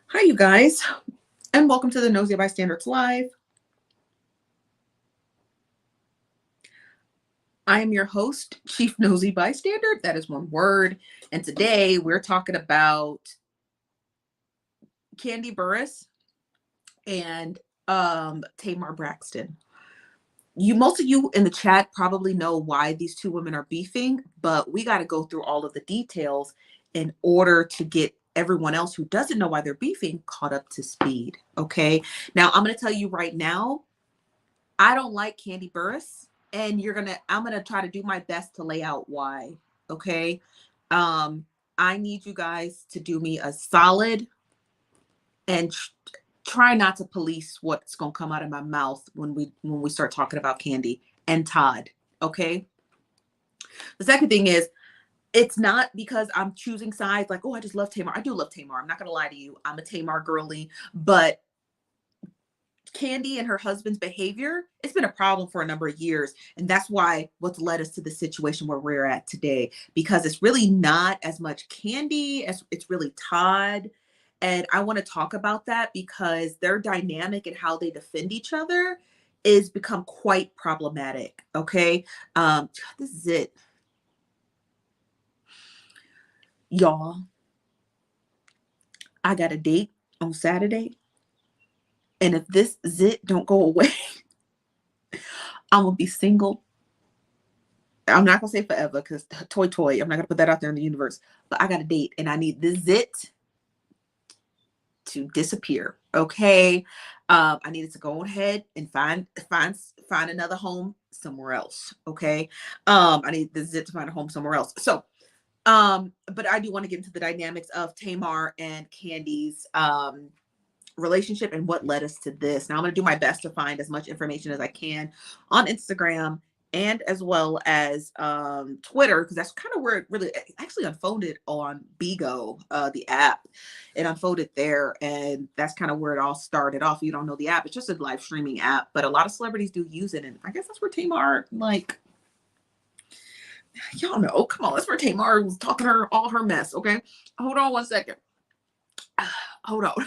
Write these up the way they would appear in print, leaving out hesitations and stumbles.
Hi, you guys, and welcome to the Nosy Bystanders Live. I am your host, Chief Nosy Bystander. That is one word. And today we're talking about Kandiburruss and Tamar Braxton. Most of you in the chat probably know why these two women are beefing, but we got to go through all of the details in order to get everyone else who doesn't know why they're beefing caught up to speed. Okay. Now I'm going to tell you right now, I don't like Kandiburruss, and I'm gonna try to do my best to lay out why. Okay. Um, I need you guys to do me a solid and try not to police what's gonna come out of my mouth when we start talking about Kandi and Todd. Okay. The second thing is, it's not because I'm choosing sides, like, oh, I just love Tamar. I do love Tamar. I'm not gonna lie to you. I'm a Tamar girly, but Kandi and her husband's behavior, it's been a problem for a number of years. And that's what's led us to the situation where we're at today, because it's really not as much Kandi as it's really Todd. And I want to talk about that because their dynamic and how they defend each other is become quite problematic. Okay. This is it. Y'all, I got a date on Saturday. And if this zit don't go away, I'm gonna be single. I'm not gonna say forever because toy. I'm not gonna put that out there in the universe. But I got a date, and I need this zit to disappear. Okay, I needed to go ahead and find another home somewhere else. Okay, I need the zit to find a home somewhere else. So, but I do want to get into the dynamics of Tamar and Kandi's relationship and what led us to this. Now I'm going to do my best to find as much information as I can on Instagram and as well as Twitter, because that's kind of where it really actually unfolded on Bigo, the app. It unfolded there, and that's kind of where it all started off. You don't know the app; it's just a live streaming app, but a lot of celebrities do use it, and I guess that's where Tamar, like, y'all know. Come on, that's where Tamar was talking all her mess. Okay, hold on one second. Hold on.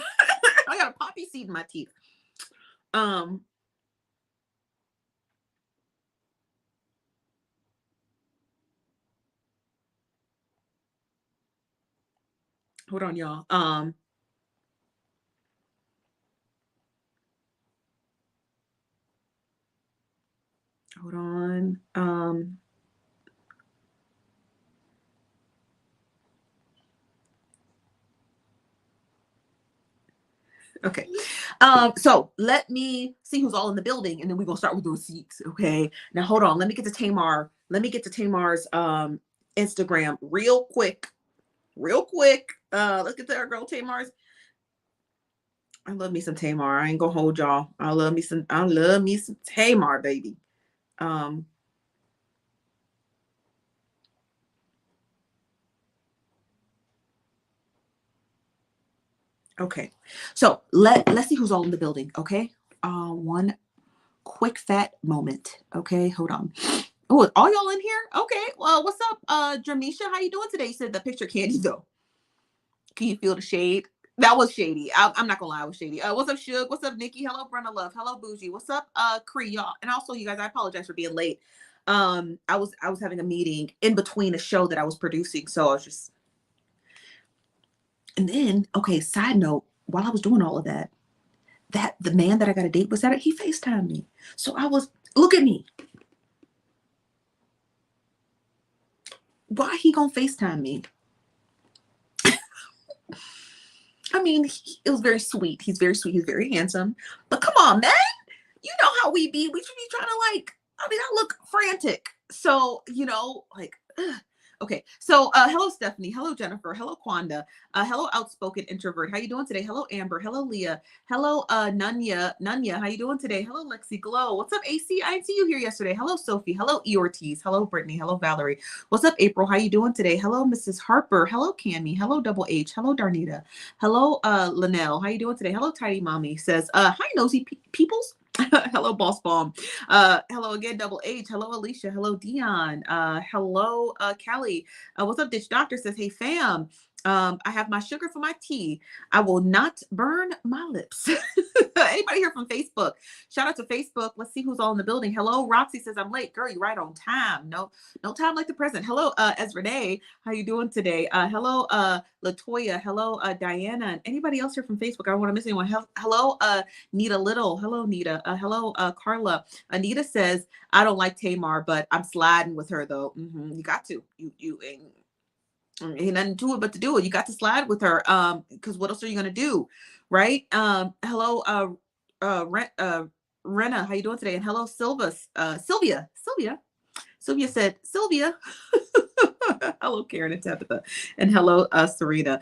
I got a poppy seed in my teeth. Hold on, y'all. Hold on. Okay. So let me see who's all in the building, and then we're gonna start with the receipts. Okay. Now hold on. Let me get to Tamar. Let me get to Tamar's Instagram real quick. Real quick. Let's get to our girl Tamar's. I love me some Tamar. I ain't gonna hold y'all. I love me some Tamar, baby. Okay. So let's see who's all in the building. Okay. One quick fat moment. Okay, hold on. Oh, all y'all in here? Okay. Well, what's up, Dramisha? How you doing today? You said the picture Kandi though. Can you feel the shade? That was shady. I'm not gonna lie, it was shady. What's up, Suge? What's up, Nikki? Hello, Brenda Love. Hello, Bougie. What's up, Cree, y'all? And also, you guys, I apologize for being late. I was having a meeting in between a show that I was producing, so I was just. And then, okay, side note, while I was doing all of that, the man that I got a date with Saturday, he FaceTimed me. So I was, look at me. Why he gonna FaceTime me? I mean, it was very sweet. He's very sweet. He's very handsome. But come on, man. You know how we be. We should be trying to, like, I mean, I look frantic. So, like, ugh. Okay. So, hello, Stephanie. Hello, Jennifer. Hello, Kwanda. Hello, outspoken introvert. How you doing today? Hello, Amber. Hello, Leah. Hello, Nunya. Nunya, how you doing today? Hello, Lexi Glow. What's up, AC? I didn't see you here yesterday. Hello, Sophie. Hello, E. Ortiz. Hello, Brittany. Hello, Valerie. What's up, April? How you doing today? Hello, Mrs. Harper. Hello, Cami. Hello, Double H. Hello, Darnita. Hello, Linnell. How you doing today? Hello, Tidy Mommy. Says, hi, nosy peoples. Hello, Boss Bomb. Hello again, Double H. Hello, Alicia. Hello, Dion. Hello, Kelly. What's up, Ditch Doctor? Says, hey, fam. I have my sugar for my tea. I will not burn my lips. Anybody here from Facebook? Shout out to Facebook. Let's see who's all in the building. Hello, Roxy says I'm late. Girl, you right on time. No time like the present. Hello, Esrenee. How you doing today? Hello, Latoya. Hello, Diana. And anybody else here from Facebook? I don't want to miss anyone. Hello, Nita Little. Hello, Nita. Hello, Carla. Anita says I don't like Tamar, but I'm sliding with her though. You got to. You ain't nothing to it but to do it. You got to slide with her. Because what else are you gonna do, right? Hello, Rena, how you doing today? And hello, Sylvia. Sylvia said, Sylvia. Hello, Karen and Tabitha. And hello, Serena.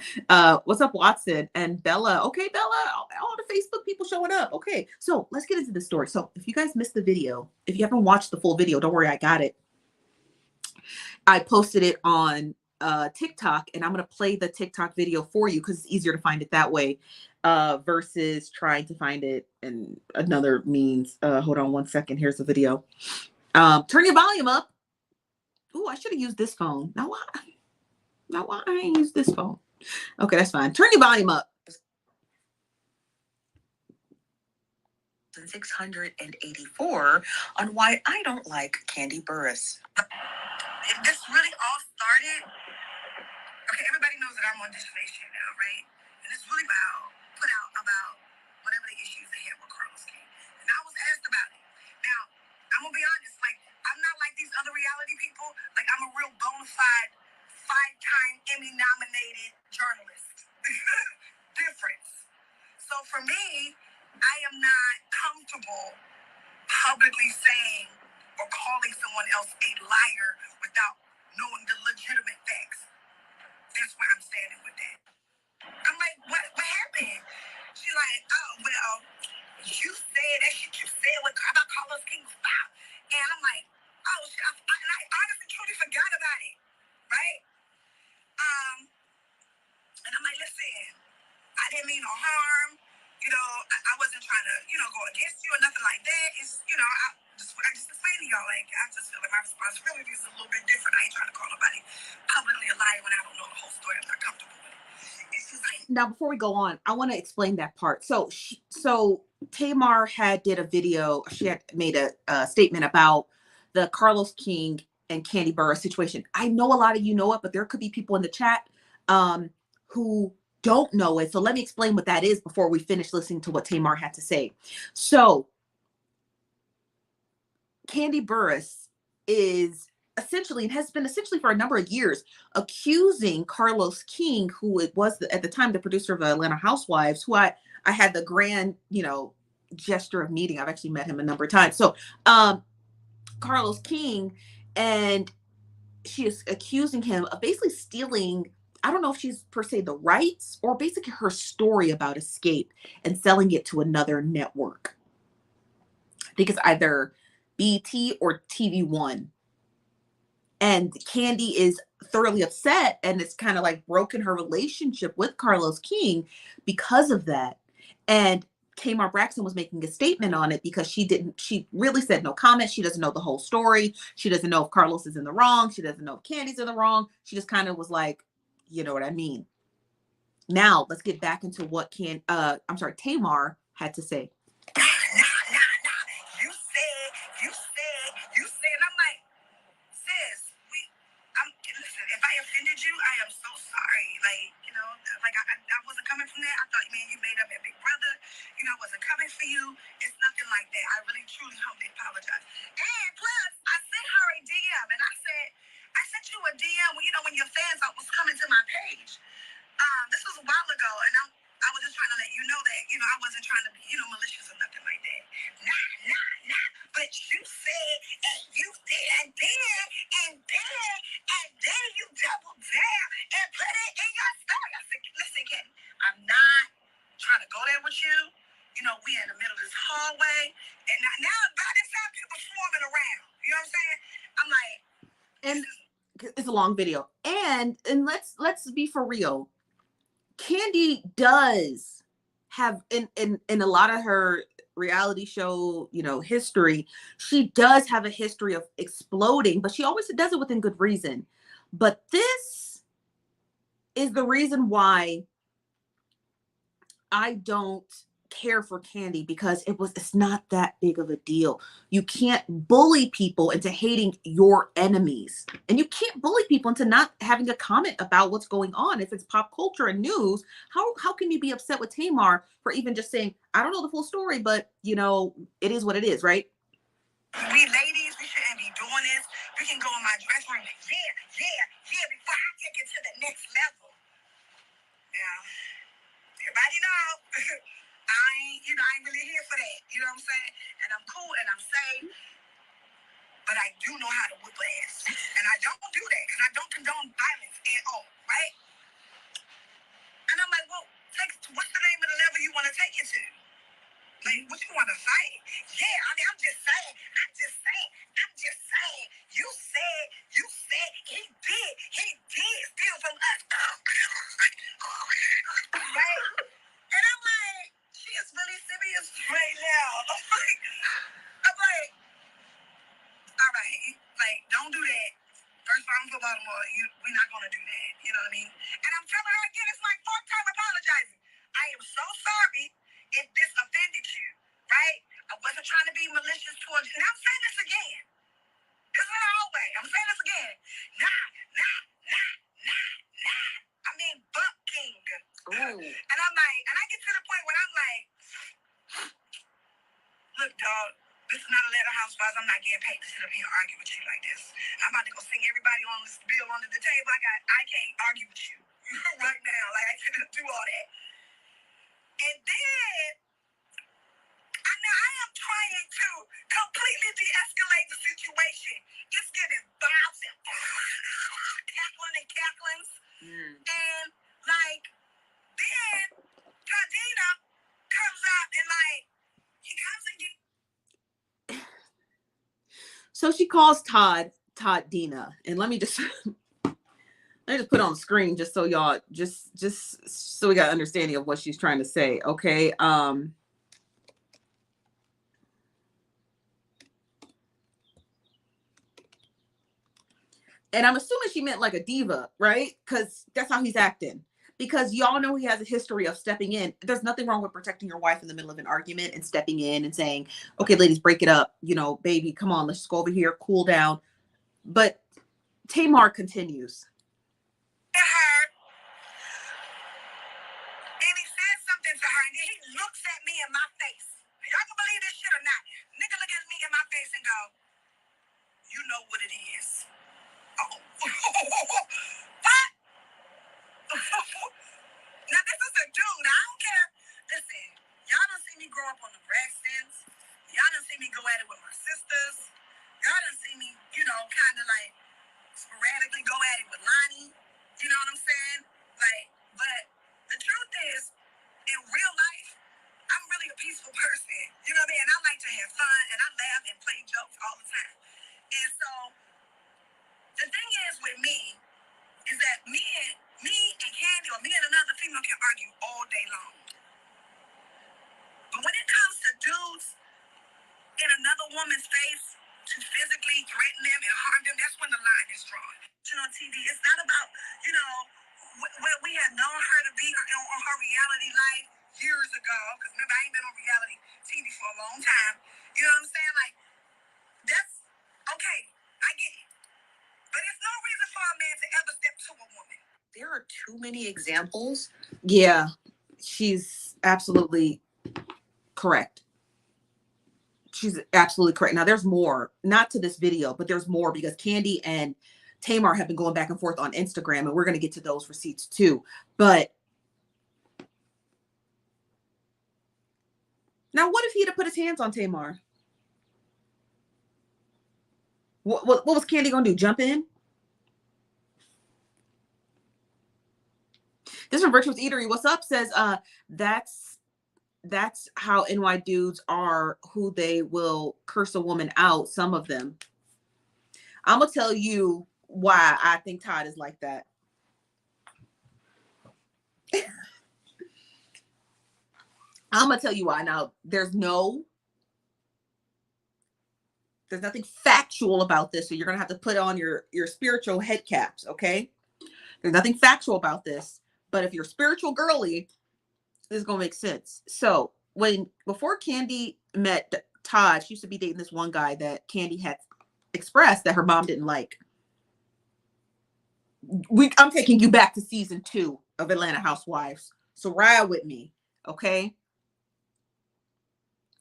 What's up, Watson and Bella? Okay, Bella, all the Facebook people showing up. Okay, so let's get into the story. So if you guys missed the video, if you haven't watched the full video, don't worry, I got it. I posted it on TikTok, and I'm going to play the TikTok video for you because it's easier to find it that way versus trying to find it in another means. Hold on one second. Here's the video. Turn your volume up. Ooh, I should have used this phone. Now why I ain't use this phone? Okay, that's fine. Turn your volume up. 684 on why I don't like kandiburruss. This really all started. Okay, everybody knows that I'm on distillation now, right? And it's really put out about whatever the issues they had with Carlos King. And I was asked about it. Now, I'm gonna be honest, like, I'm not like these other reality people. Like, I'm a real bona fide, 5-time Emmy-nominated journalist. Difference. So for me, I am not comfortable publicly saying or calling someone else a liar without knowing the legitimate facts. That's where I'm standing with that. I'm like, what happened? She's like, oh, well, you said that shit you said about Carlos King, stop. And I'm like, oh, shit, and I honestly truly forgot about it, right? And I'm like, listen, I didn't mean no harm. You know, I wasn't trying to, go against you or nothing like that. It's, I just explained to y'all, like, I just feel like my responsibility is a little bit different. I ain't trying to call nobody publicly a liar when I don't know the whole story. I'm not comfortable with it. It's just like, now, before we go on, I want to explain that part. So Tamar did a video. She had made a statement about the Carlos King and kandiburruss situation. I know a lot of you know it, but there could be people in the chat who don't know it. So let me explain what that is before we finish listening to what Tamar had to say. So kandiburruss is essentially, and has been essentially for a number of years, accusing Carlos King, who it was at the time the producer of Atlanta Housewives, who I had the grand, gesture of meeting. I've actually met him a number of times. So Carlos King, and she is accusing him of basically stealing, I don't know if she's per se the rights or basically her story about Escape and selling it to another network. I think it's either BT or TV1. And Kandi is thoroughly upset, and it's kind of like broken her relationship with Carlos King because of that. And tamarbraxton was making a statement on it because she really said no comment. She doesn't know the whole story. She doesn't know if Carlos is in the wrong. She doesn't know if Kandi's in the wrong. She just kind of was like, you know what I mean? Now let's get back into what Tamar had to say. You said, and I'm like, sis, listen, if I offended you, I am so sorry. Like, I wasn't coming from that. I thought, man, you made up at Big Brother. I wasn't coming for you. It's nothing like that. I really, truly, humbly apologize. And plus, I sent her a DM, and I sent you a DM when your fans was coming to my page. This was a while ago, and I was just trying to let you know that, I wasn't trying to be, malicious or nothing like that. Nah. But you said, and you did, and then you doubled down and put it in your story. I said, listen, Ken, I'm not trying to go there with you. We in the middle of this hallway, and now by this time, people swarming around. You know what I'm saying? I'm like, and it's a long video. And let's be for real. Kandi does have in a lot of her reality show, history, she does have a history of exploding, but she always does it within good reason. But this is the reason why I don't care for Kandi, because it's not that big of a deal. You can't bully people into hating your enemies. And you can't bully people into not having a comment about what's going on. If it's pop culture and news, how can you be upset with Tamar for even just saying, I don't know the full story, but you know, it is what it is, right? We ladies, we shouldn't be doing this. We can go in my dressing room. Yeah, before I take it to the next level. Yeah. Everybody know. I ain't really here for that. You know what I'm saying? And I'm cool and I'm safe. But I do know how to whip ass. And I don't do that because I don't condone violence at all, right? And I'm like, well, what's the name of the level you want to take it to? Like, what you want to fight? Yeah, I mean, I'm just saying. You said he did steal from us. Right? And I'm like, she is really serious right now. I'm like, all right, like, don't do that. First problem for Baltimore, we're not going to do that. You know what I mean? And I'm telling her again, it's my fourth time apologizing. I am so sorry if this offended you, right? I wasn't trying to be malicious towards you. And I'm saying this again. This is the whole way. I'm saying this again. Nah. I mean, bucking. Ooh. And I'm like, and I get to the point where I'm like, look, dog, this is not a letter house, guys. I'm not getting paid to sit up here and argue with you like this. I'm about to go sing everybody on this bill under the table. I can't argue with you right now. Like, I couldn't do all that. And then, I am trying to completely de-escalate the situation. It's getting bouncing, cackling. And, like, then Tadina comes out and, like, he comes and gets. So she calls Todd Dina. And let me just put on the screen just so y'all, just so we got understanding of what she's trying to say. Okay. And I'm assuming she meant like a diva, right? Because that's how he's acting. Because y'all know he has a history of stepping in. There's nothing wrong with protecting your wife in the middle of an argument and stepping in and saying, okay, ladies, break it up. You know, baby, come on, let's just go over here, cool down. But Tamar continues. Her, and he says something to her, and then he looks at me in my face. Y'all can believe this shit or not? Nigga look at me in my face and go, you know what it is. Oh. What? Now, this is a dude. I don't care. Listen, y'all done see me grow up on the Braxtons. Y'all done see me go at it with my sisters. Y'all done see me, kind of like sporadically go at it with Lonnie. You know what I'm saying? Like, but the truth is, in real life, I'm really a peaceful person. You know what I mean? And I like to have fun, and I laugh and play jokes all the time. And so, the thing is with me, is that me and Kandi, or me and another female can argue all day long. But when it comes to dudes in another woman's face to physically threaten them and harm them, that's when the line is drawn. On TV, it's not about, where we had known her to be on her reality life years ago. Because remember, I ain't been on reality TV for a long time. You know what I'm saying? Like, that's okay. I get it. But there's no reason for a man to ever step to a woman. There are too many examples. Yeah, she's absolutely correct. She's absolutely correct. Now, there's more, not to this video, but there's more, because Kandi and Tamar have been going back and forth on Instagram, and we're going to get to those receipts too. But now, what if he had put his hands on Tamar? What was Kandi going to do? Jump in? This from Virtuous Eatery, what's up, says, that's how NY dudes are, who they will curse a woman out, some of them. I'm going to tell you why I think Todd is like that. I'm going to tell you why. Now, there's nothing factual about this, so you're going to have to put on your spiritual head caps, okay? There's nothing factual about this, but if you're a spiritual girly, this is gonna make sense. So before Kandi met Todd, she used to be dating this one guy that Kandi had expressed that her mom didn't like. I'm taking you back to season 2 of Atlanta Housewives. So ride with me, okay?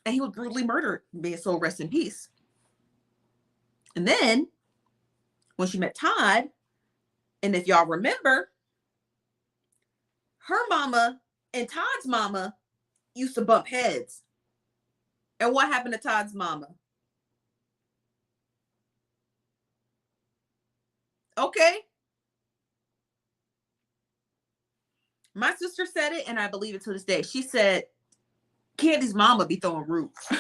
And he was brutally murdered. May his soul rest in peace. And then when she met Todd, and if y'all remember, her mama and Todd's mama used to bump heads. And what happened to Todd's mama? Okay. My sister said it, and I believe it to this day. She said, Kandi's mama be throwing roots.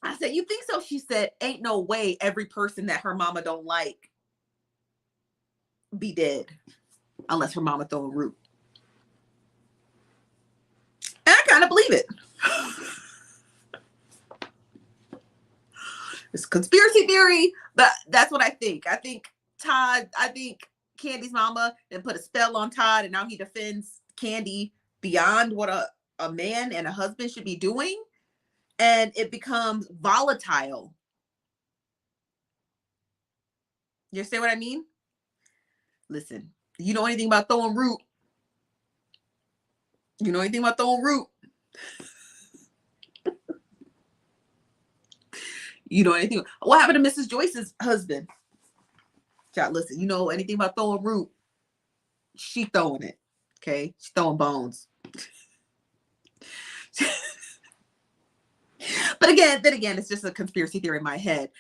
I said, you think so? She said, ain't no way every person that her mama don't like be dead unless her mama throw a root. And I kind of believe it. It's a conspiracy theory, but that's what I think. I think Kandi's mama then put a spell on Todd, and now he defends Kandi beyond what a man and a husband should be doing. And it becomes volatile. You understand what I mean? Listen, you know anything about throwing root? You know anything about throwing root? You know anything? What happened to Mrs. Joyce's husband? Child, listen, you know anything about throwing root? She throwing it. Okay? She's throwing bones. But then again, it's just a conspiracy theory in my head.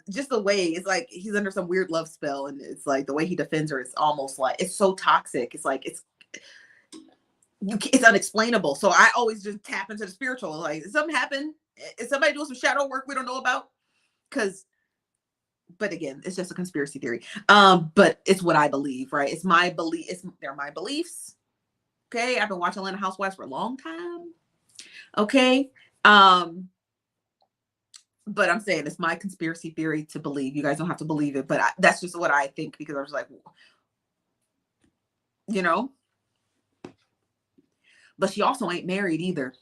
Just the way it's like he's under some weird love spell, and it's like the way he defends her, it's almost like it's so toxic. It's like it's unexplainable. So I always just tap into the spiritual. Like, did something happen? Is somebody doing some shadow work we don't know about? But again, it's just a conspiracy theory. But it's what I believe, right? It's my belief. They're my beliefs. Okay, I've been watching Atlanta Housewives for a long time. Okay, but I'm saying it's my conspiracy theory to believe. You guys don't have to believe it, but that's just what I think because I was like, you know. But she also ain't married either.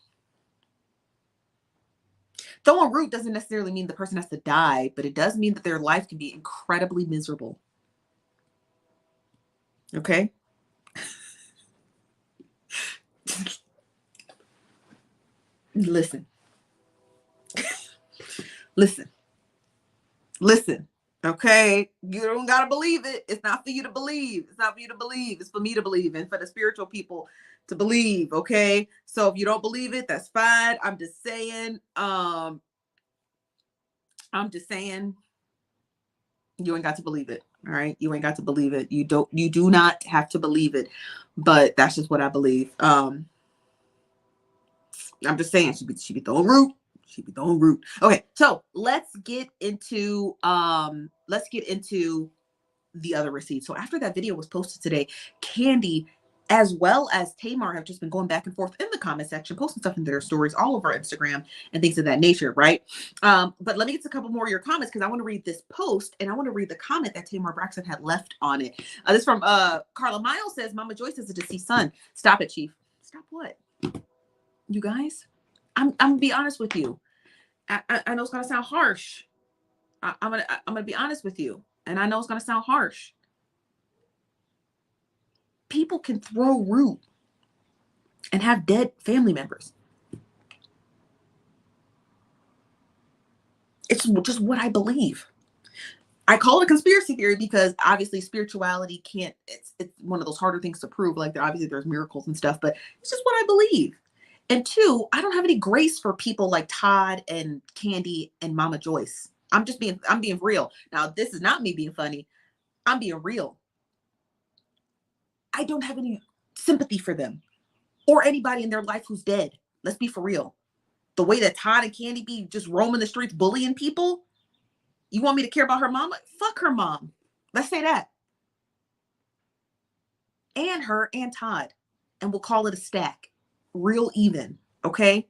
Throwing root doesn't necessarily mean the person has to die, but it does mean that their life can be incredibly miserable. Okay? Listen. Listen. Okay? You don't got to believe it. It's not for you to believe. It's not for you to believe. It's for me to believe and for the spiritual people to believe. Okay? So if you don't believe it, that's fine. I'm just saying, you ain't got to believe it. All right. You ain't got to believe it. You do not have to believe it, but that's just what I believe. I'm just saying she be throwing root. She be throwing root. Okay. So let's get into the other receipts. So after that video was posted today, Kandi as well as Tamar have just been going back and forth in the comment section, posting stuff in their stories all over Instagram and things of that nature, right? But let me get to a couple more of your comments because I want to read this post and I want to read the comment that tamarbraxton had left on it. This from Carla Miles says, Mama Joyce has a deceased son. Stop it, Chief. Stop what? You guys? I'm gonna be honest with you. I know it's gonna sound harsh. I'm gonna be honest with you, and I know it's gonna sound harsh. People can throw root and have dead family members. It's just what I believe. I call it a conspiracy theory because obviously spirituality can't, it's one of those harder things to prove. Like obviously there's miracles and stuff, but it's just what I believe. And two, I don't have any grace for people like Todd and Kandi and Mama Joyce. I'm being real. Now, this is not me being funny. I'm being real. I don't have any sympathy for them or anybody in their life who's dead. Let's be for real. The way that Todd and Kandi be just roaming the streets bullying people, you want me to care about her mama? Fuck her mom. Let's say that. And her and Todd. And we'll call it a stack. Real even. Okay?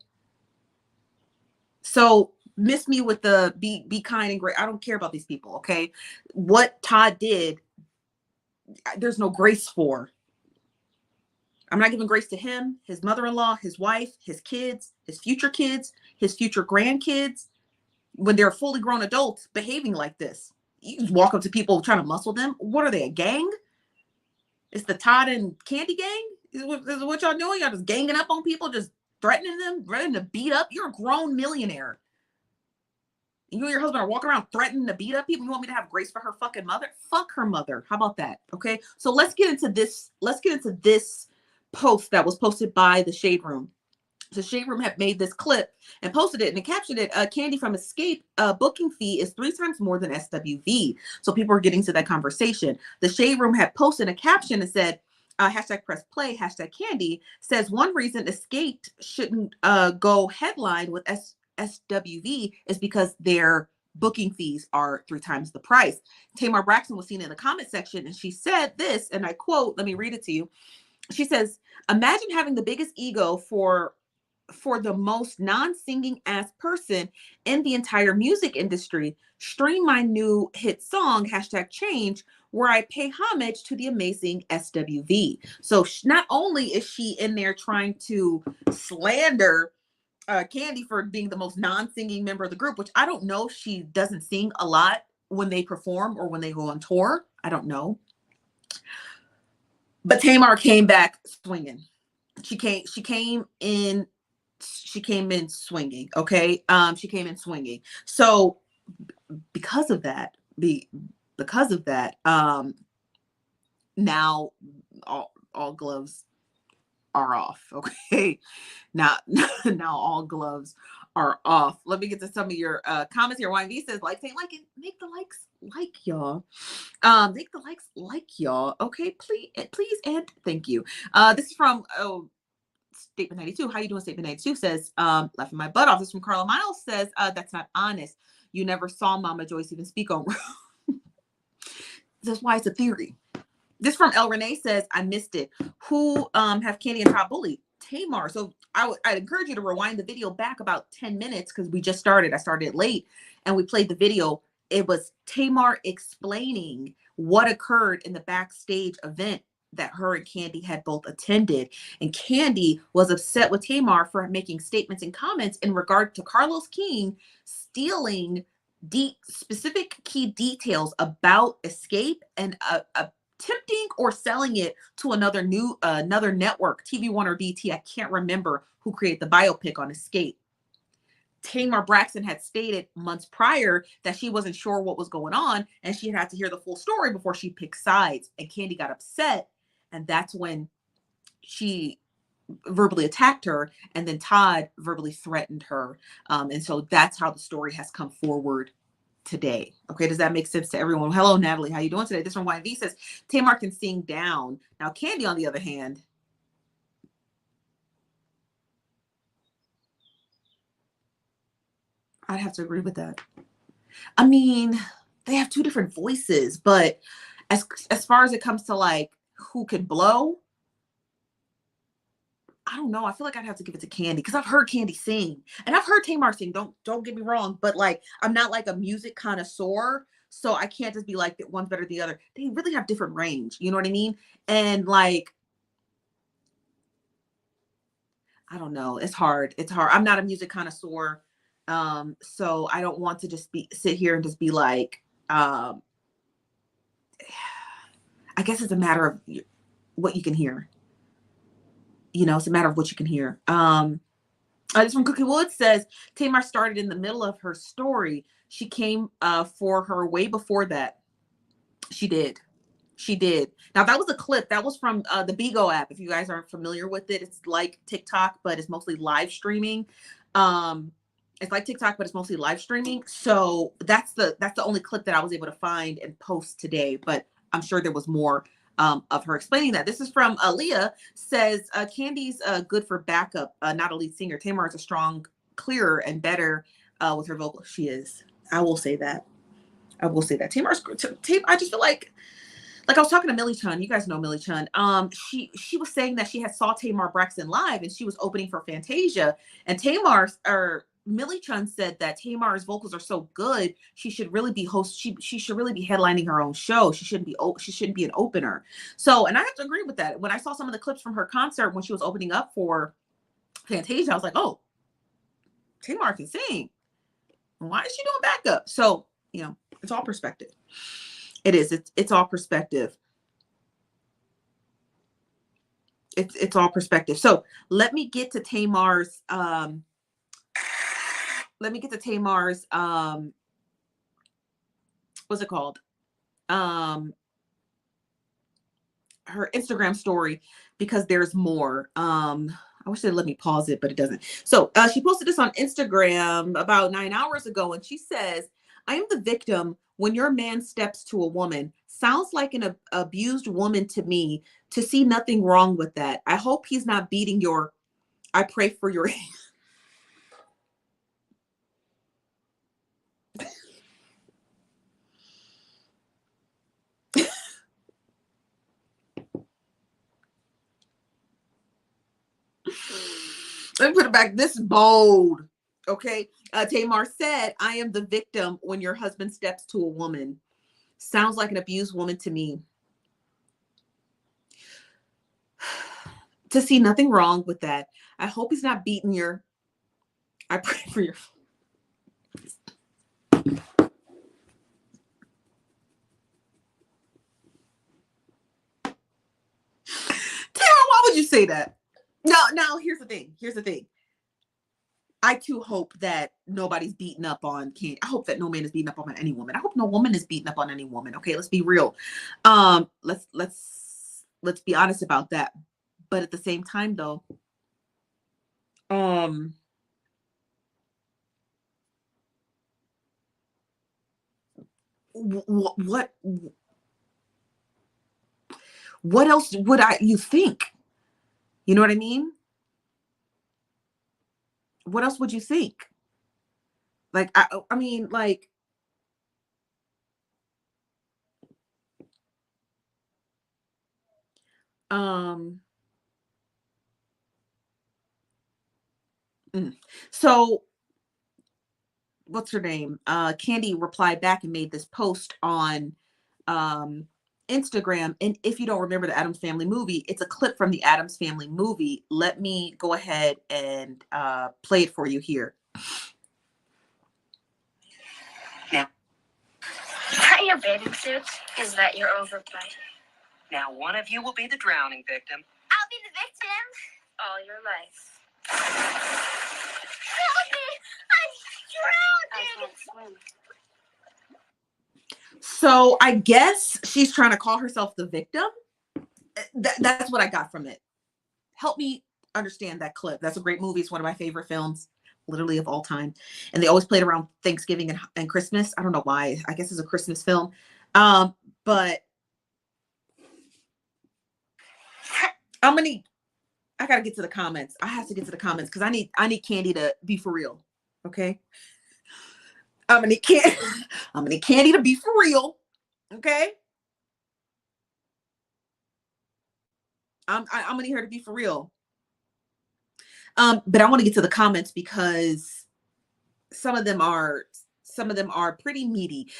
So miss me with the be kind and great. I don't care about these people. Okay. What Todd did, there's no grace for. I'm not giving grace to him, his mother-in-law, his wife, his kids, his future grandkids, when they're fully grown adults behaving like this. You just walk up to people trying to muscle them. What are they, a gang? It's the Todd and Kandi gang? Is what y'all doing? Y'all just ganging up on people, just threatening them, ready to beat up? You're a grown millionaire. You and your husband are walking around threatening to beat up people. You want me to have grace for her fucking mother? Fuck her mother. How about that? Okay. So let's get into this. Let's get into this post that was posted by the Shade Room. So Shade Room had made this clip and posted it, and it captioned it, Kandi from Escape booking fee is 3 times more than SWV. So people are getting to that conversation. The Shade Room had posted a caption and said, hashtag press play, hashtag Kandi, says one reason Escape shouldn't go headline with SWV is because their booking fees are 3 times the price. Tamar Braxton was seen in the comment section, and she said this, and I quote, let me read it to you. She says, imagine having the biggest ego for the most non-singing ass person in the entire music industry. Stream my new hit song, hashtag change, where I pay homage to the amazing SWV. So not only is she in there trying to slander Kandi for being the most non-singing member of the group, which I don't know if she doesn't sing a lot when they perform or when they go on tour. I don't know. But Tamar came back swinging. She came in swinging. Okay. She came in swinging. So because of that, now all gloves are off. Okay. Now all gloves are off. Let me get to some of your comments here. YV says, like, saying, like it, make the likes like y'all. Make the likes like y'all. Okay, please, and thank you. This is from Statement 92. How you doing? Statement 92 says, laughing my butt off. This is from Carla Miles says, that's not honest. You never saw Mama Joyce even speak on. That's why it's a theory. This from El Renee says, I missed it. Who have Kandi and Todd bullied? Tamar. So I'd encourage you to rewind the video back about 10 minutes because we just started. I started it late and we played the video. It was Tamar explaining what occurred in the backstage event that her and Kandi had both attended. And Kandi was upset with Tamar for making statements and comments in regard to Carlos King stealing specific key details about Escape and attempting or selling it to another network, TV One or BT. I can't remember who created the biopic on Escape. Tamar Braxton had stated months prior that she wasn't sure what was going on and she had to hear the full story before she picked sides. And Kandi got upset, and that's when she verbally attacked her, and then Todd verbally threatened her. And so that's how the story has come forward today. Okay, does that make sense to everyone? Hello, Natalie. How you doing today? This one YV says, Tamar can sing down. Now, Kandi, on the other hand, I'd have to agree with that. I mean, they have two different voices, but as far as it comes to like who can blow, I don't know. I feel like I'd have to give it to Kandi because I've heard Kandi sing and I've heard Tamar sing. Don't get me wrong, but like I'm not like a music connoisseur, so I can't just be like that one's better than the other. They really have different range. You know what I mean? And like, I don't know. It's hard. It's hard. I'm not a music connoisseur, so I don't want to just sit here and just be like. I guess it's a matter of what you can hear. You know, it's a matter of what you can hear. This from Cookie Wood says, Tamar started in the middle of her story. She came for her way before that. She did. Now, that was a clip. That was from the Bigo app. If you guys aren't familiar with it, it's like TikTok, but it's mostly live streaming. It's like TikTok, but it's mostly live streaming. So that's the only clip that I was able to find and post today. But I'm sure there was more of her explaining that. This is from Aaliyah says, Kandi's good for backup, not a lead singer. Tamar is a strong, clearer, and better with her vocal. She is. I will say that. Tamar's I just feel like I was talking to Millie Chun. You guys know Millie Chun. She was saying that she had saw Tamar Braxton live and she was opening for Fantasia. And Tamar Millie Chun said that Tamar's vocals are so good, she should really be she should really be headlining her own show. She shouldn't be an opener. So, and I have to agree with that. When I saw some of the clips from her concert when she was opening up for Fantasia, I was like, oh, Tamar can sing. Why is she doing backup? So, you know, it's all perspective. It is. It's all perspective. It's all perspective. So let me get to Tamar's what's it called? Her Instagram story, because there's more. I wish they'd let me pause it, but it doesn't. So she posted this on Instagram about 9 hours ago, and she says, I am the victim when your man steps to a woman. Sounds like an abused woman to me. To see nothing wrong with that. I hope he's not beating your, I pray for your let me put it back. This is bold. Okay. Tamar said, I am the victim when your husband steps to a woman. Sounds like an abused woman to me. To see nothing wrong with that. I hope he's not beating your, I pray for your. Tamar, why would you say that? No, here's the thing. I too hope that nobody's beaten up on Kandi. I hope that no man is beaten up on any woman. I hope no woman is beaten up on any woman. Okay, let's be real. Let's be honest about that. But at the same time, though, what else would you think? You know what I mean? What else would you think? Like, I mean, like, so what's her name? Kandi replied back and made this post on Instagram. And if you don't remember the Addams Family movie, it's a clip from the Addams Family movie. Let me go ahead and play it for you here. Now, is that your bathing suit? Is that your overplay? Now, one of you will be the drowning victim. I'll be the victim. All your life. Help me! I'm drowning! I can't swim. So I guess she's trying to call herself the victim. That's what I got from it. Help me understand that clip. That's a great movie. It's one of my favorite films, literally of all time. And they always played around Thanksgiving and Christmas. I don't know why. I guess it's a Christmas film. But I gotta get to the comments. I have to get to the comments because I need Kandi to be for real. Okay. I'm gonna need Kandi to be for real. Okay. I'm gonna need her to be for real. But I want to get to the comments because some of them are pretty meaty.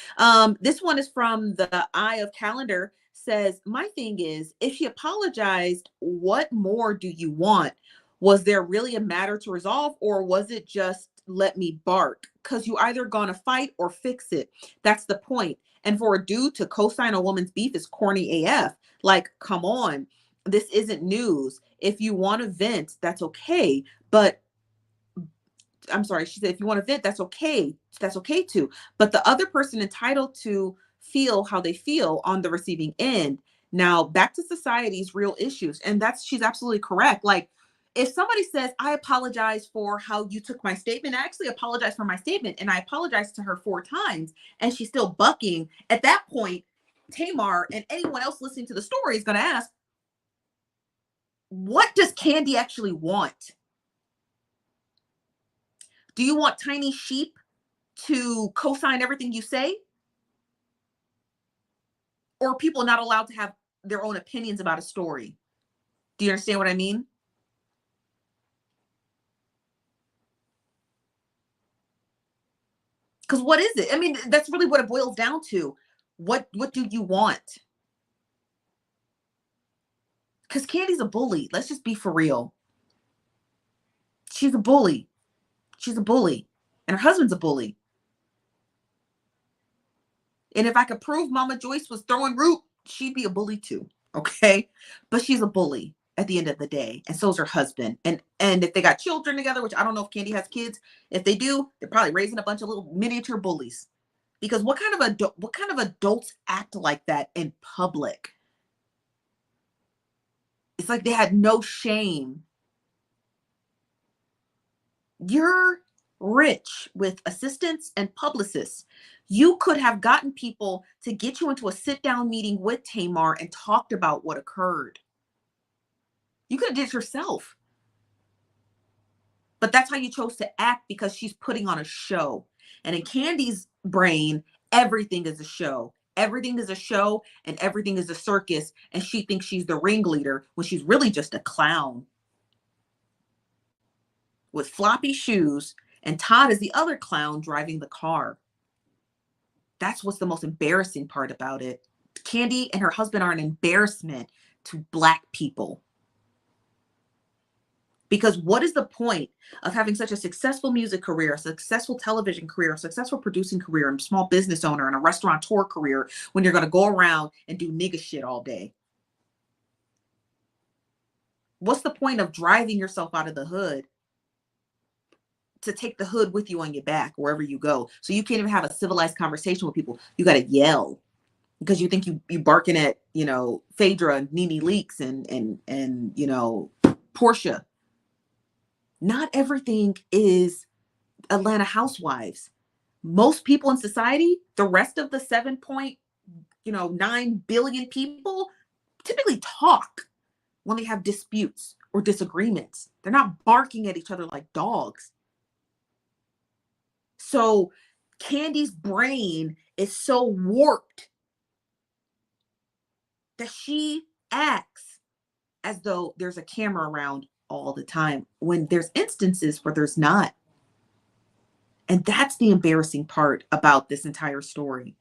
This one is from the Eye of Calendar. Says, my thing is, if she apologized, what more do you want? Was there really a matter to resolve, or was it just let me bark? Because you either gonna fight or fix it. That's the point. And for a dude to co-sign a woman's beef is corny AF. Like, come on. This isn't news. If you want to vent, that's okay. But I'm sorry, she said, if you want to vent, that's okay. That's okay too. But the other person entitled to feel how they feel on the receiving end. Now, back to society's real issues. And she's absolutely correct. Like, if somebody says, I apologize for how you took my statement, I actually apologize for my statement, and I apologized to her 4 times, and she's still bucking, at that point, Tamar and anyone else listening to the story is going to ask, what does Kandi actually want? Do you want Tiny Sheep to co-sign everything you say? Or are people not allowed to have their own opinions about a story? Do you understand what I mean? Because what is it? I mean, that's really what it boils down to. What do you want? Because Kandi's a bully. Let's just be for real. She's a bully. She's a bully. And her husband's a bully. And if I could prove Mama Joyce was throwing root, she'd be a bully too. Okay? But she's a bully at the end of the day. And so's her husband. And if they got children together, which I don't know if Kandi has kids, if they do, they're probably raising a bunch of little miniature bullies. Because what kind of adults act like that in public? It's like they had no shame. You're rich with assistants and publicists. You could have gotten people to get you into a sit-down meeting with Tamar and talked about what occurred. You could have did it yourself. But that's how you chose to act, because she's putting on a show. And in Kandi's brain, everything is a show. Everything is a show and everything is a circus. And she thinks she's the ringleader when she's really just a clown with floppy shoes. And Todd is the other clown driving the car. That's what's the most embarrassing part about it. Kandi and her husband are an embarrassment to Black people. Because what is the point of having such a successful music career, a successful television career, a successful producing career, and a small business owner and a restaurateur career when you're going to go around and do nigga shit all day? What's the point of driving yourself out of the hood to take the hood with you on your back wherever you go? So you can't even have a civilized conversation with people. You got to yell because you think you barking at, Phaedra and Nene Leakes and Portia. Not everything is Atlanta Housewives. Most people in society, the rest of the 7.9 billion people, typically talk when they have disputes or disagreements. They're not barking at each other like dogs. So Kandi's brain is so warped that she acts as though there's a camera around all the time when there's instances where there's not. And that's the embarrassing part about this entire story.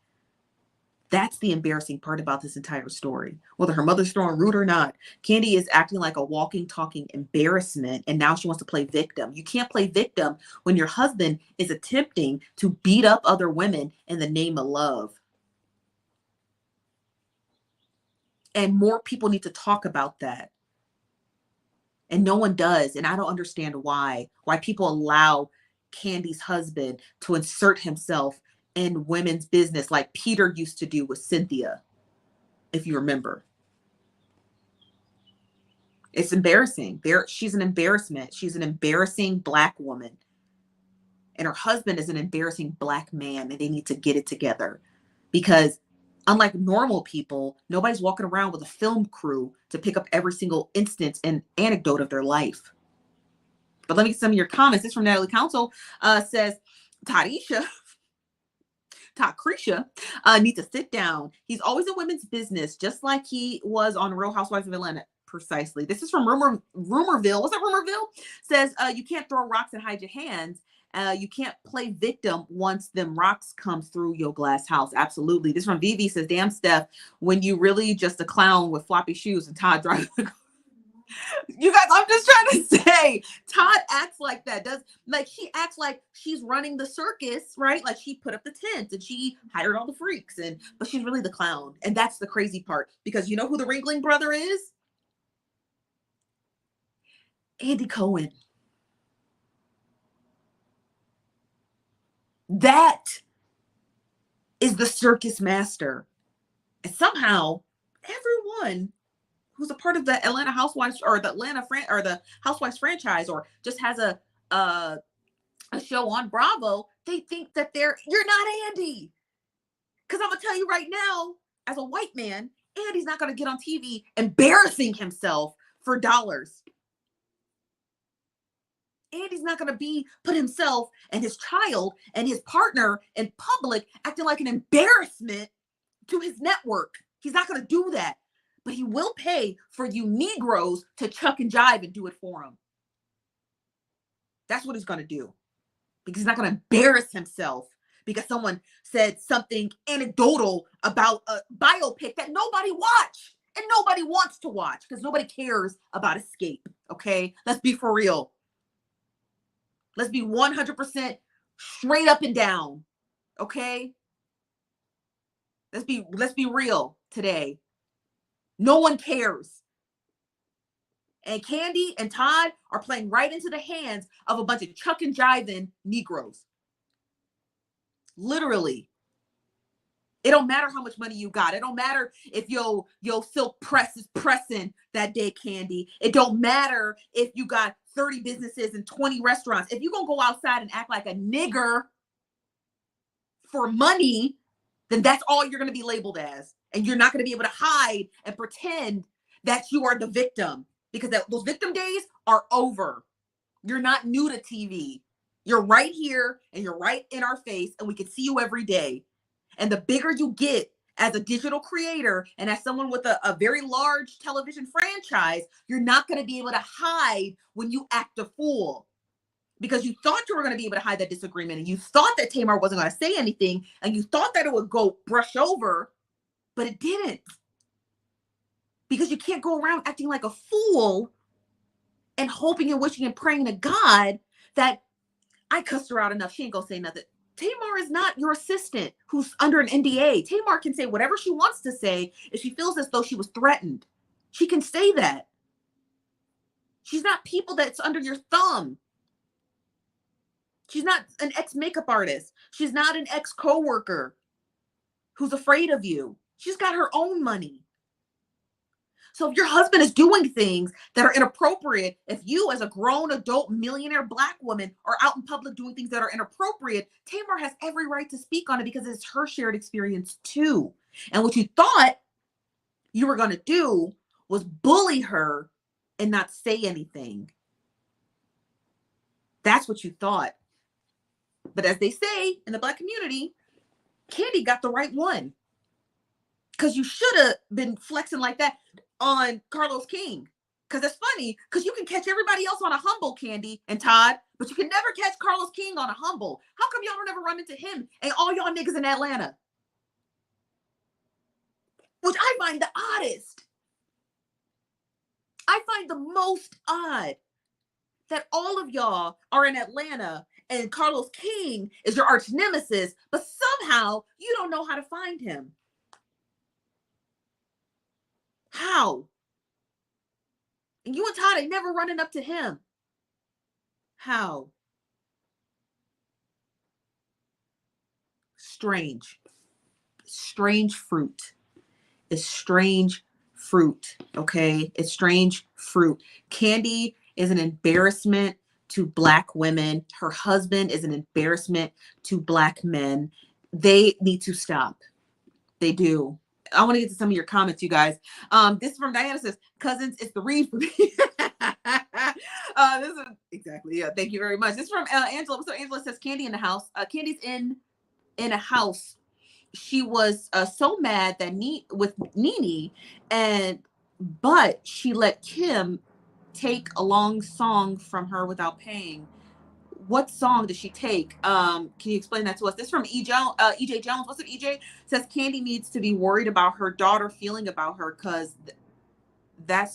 That's the embarrassing part about this entire story. Whether her mother's throwing root or not, Kandi is acting like a walking, talking embarrassment, and now she wants to play victim. You can't play victim when your husband is attempting to beat up other women in the name of love. And more people need to talk about that. And no one does. And I don't understand why people allow Kandi's husband to insert himself in women's business like Peter used to do with Cynthia, if you remember. It's embarrassing. She's an embarrassment. She's an embarrassing Black woman. And her husband is an embarrassing Black man, and they need to get it together. Because unlike normal people, nobody's walking around with a film crew to pick up every single instance and anecdote of their life. But let me get some of your comments. This from Natalie Council says, Todd Krisha needs to sit down. He's always in women's business, just like he was on Real Housewives of Atlanta. Precisely. This is from Rumorville. What's that, Rumorville? Says, you can't throw rocks and hide your hands. You can't play victim once them rocks comes through your glass house. Absolutely. This from Vivi says, damn, Steph, when you really just a clown with floppy shoes and Todd driving the car. You guys, I'm just trying to say, Todd acts like that. He acts like she's running the circus, right? Like she put up the tent and she hired all the freaks, but she's really the clown. And that's the crazy part, because you know who the Ringling brother is? Andy Cohen. That is the circus master. And somehow everyone who's a part of the Atlanta Housewives or the the Housewives franchise, or just has a show on Bravo, they think that you're not Andy. Because I'm gonna tell you right now, as a white man, Andy's not gonna get on TV embarrassing himself for dollars. Andy's not going to put himself and his child and his partner in public acting like an embarrassment to his network. He's not going to do that. But he will pay for you Negroes to chuck and jive and do it for him. That's what he's going to do. Because he's not going to embarrass himself because someone said something anecdotal about a biopic that nobody watched and nobody wants to watch because nobody cares about Escape. Okay, let's be for real. Let's be 100% straight up and down. Okay, let's be real today. No one cares. And Kandi and Todd are playing right into the hands of a bunch of chuck and jiving Negroes. Literally. It don't matter how much money you got. It don't matter if your silk press is pressing that day, Kandi. It don't matter if you got 30 businesses and 20 restaurants. If you're going to go outside and act like a nigger for money, then that's all you're going to be labeled as. And you're not going to be able to hide and pretend that you are the victim, because those victim days are over. You're not new to TV. You're right here and you're right in our face, and we can see you every day. And the bigger you get as a digital creator and as someone with a very large television franchise, you're not going to be able to hide when you act a fool, because you thought you were going to be able to hide that disagreement, and you thought that Tamar wasn't going to say anything, and you thought that it would go brush over, but it didn't. Because you can't go around acting like a fool and hoping and wishing and praying to God that I cussed her out enough. She ain't gonna say nothing. Tamar is not your assistant who's under an NDA. Tamar can say whatever she wants to say if she feels as though she was threatened. She can say that. She's not people that's under your thumb. She's not an ex-makeup artist. She's not an ex-coworker who's afraid of you. She's got her own money. So if your husband is doing things that are inappropriate, if you as a grown adult millionaire Black woman are out in public doing things that are inappropriate, Tamar has every right to speak on it because it's her shared experience too. And what you thought you were going to do was bully her and not say anything. That's what you thought. But as they say in the Black community, Kandi got the right one. Because you should have been flexing like that on Carlos King. Because it's funny, because you can catch everybody else on a humble, Kandi and Todd, but you can never catch Carlos King on a humble. How come y'all don't ever run into him and all y'all niggas in Atlanta? Which I find the oddest. I find the most odd that all of y'all are in Atlanta and Carlos King is your arch nemesis, but somehow you don't know how to find him. How? And you and Todd ain't never running up to him. How? Strange. Strange fruit. It's strange fruit, okay? It's strange fruit. Kandi is an embarrassment to Black women. Her husband is an embarrassment to Black men. They need to stop. They do. I want to get to some of your comments, you guys. This is from Diana, says, cousins, it's the read for me. This is exactly, yeah. Thank you very much. This is from Angela. So Angela says, Kandi in the house. Kandi's in a house. She was so mad that with Nene, but she let Kim take a long song from her without paying. What song did she take? Can you explain that to us? This is from EJ Jones. What's it, EJ? Says Kandi needs to be worried about her daughter feeling about her, because that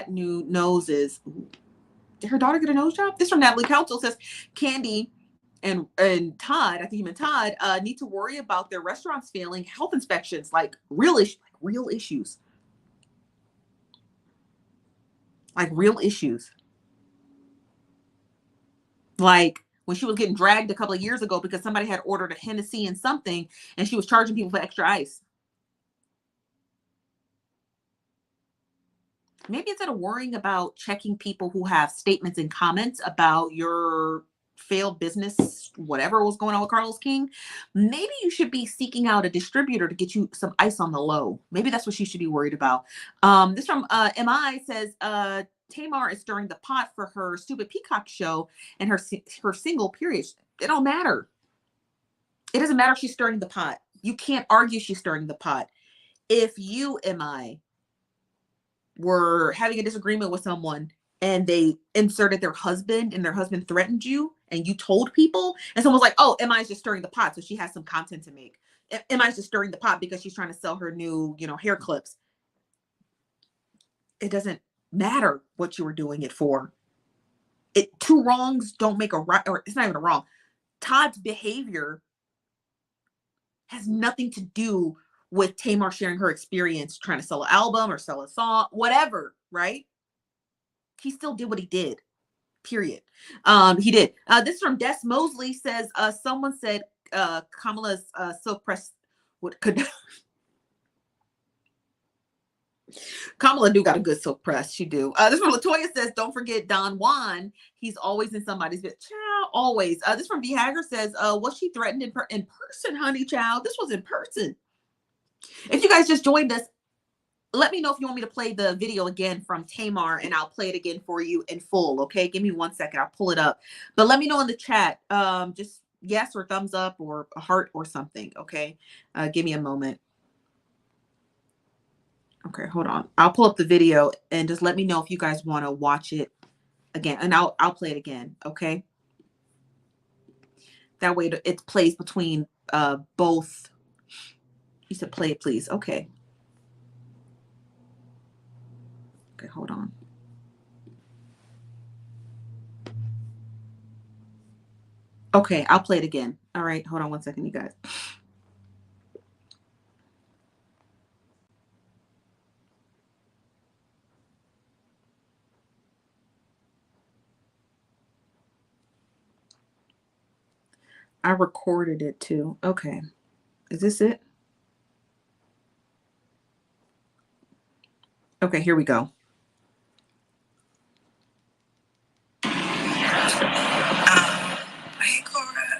new nose is. Did her daughter get a nose job? This from Natalie Council. Says Kandi and Todd, I think he meant Todd, need to worry about their restaurants failing health inspections, like real issues. Like real issues. Like when she was getting dragged a couple of years ago because somebody had ordered a Hennessy and something, and she was charging people for extra ice. Maybe instead of worrying about checking people who have statements and comments about your failed business, whatever was going on with Carlos King, maybe you should be seeking out a distributor to get you some ice on the low. Maybe that's what she should be worried about. This from MI says, Tamar is stirring the pot for her stupid Peacock show and her single period. It don't matter. It doesn't matter if she's stirring the pot. You can't argue she's stirring the pot. If you, MI, were having a disagreement with someone and they inserted their husband and their husband threatened you and you told people, and someone's like, oh, Emi's just stirring the pot, so she has some content to make. Emi's just stirring the pot because she's trying to sell her new, hair clips. It doesn't matter what you were doing it for. Two wrongs don't make a right, or it's not even a wrong. Todd's behavior has nothing to do with Tamar sharing her experience trying to sell an album or sell a song, whatever, right? He still did what he did. Period. He did. This is from Des Mosley says, someone said Kamala's silk press could Kamala do got a good silk press. She do. This from Latoya says, don't forget Don Juan. He's always in somebody's bit. Child, always. This from B. Hager says, was she threatened in person, honey, child? This was in person. If you guys just joined us, let me know if you want me to play the video again from Tamar, and I'll play it again for you in full. Okay, give me 1 second. I'll pull it up. But let me know in the chat, just yes or thumbs up or a heart or something. Okay, give me a moment. Okay, hold on. I'll pull up the video and just let me know if you guys want to watch it again, and I'll play it again. Okay, that way it plays between both. You said play it, please. Okay. Okay, hold on. Okay, I'll play it again. All right, hold on 1 second, you guys. I recorded it too. Okay, is this it? Okay, here we go. Hey, Cora.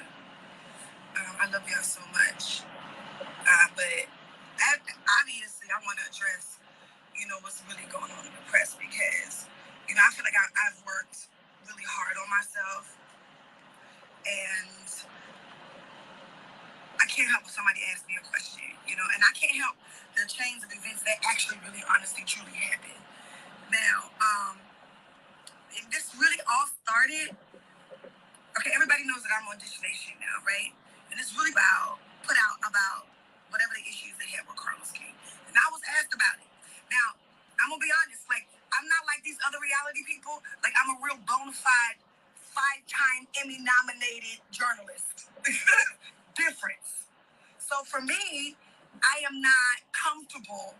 I love y'all so much. But obviously, I want to address, what's really going on in the press because, I feel like I've worked really hard on myself. And I can't help when somebody asks me a question, and I can't help the chains of events that actually really honestly truly happened. Now, this really all started, okay, everybody knows that I'm on Dish Nation now, right? And it's really put out about whatever the issues they had with Carlos King. And I was asked about it. Now, I'm going to be honest, I'm not like these other reality people. I'm a real bona fide 5-time Emmy-nominated journalist. Difference. So for me, I am not comfortable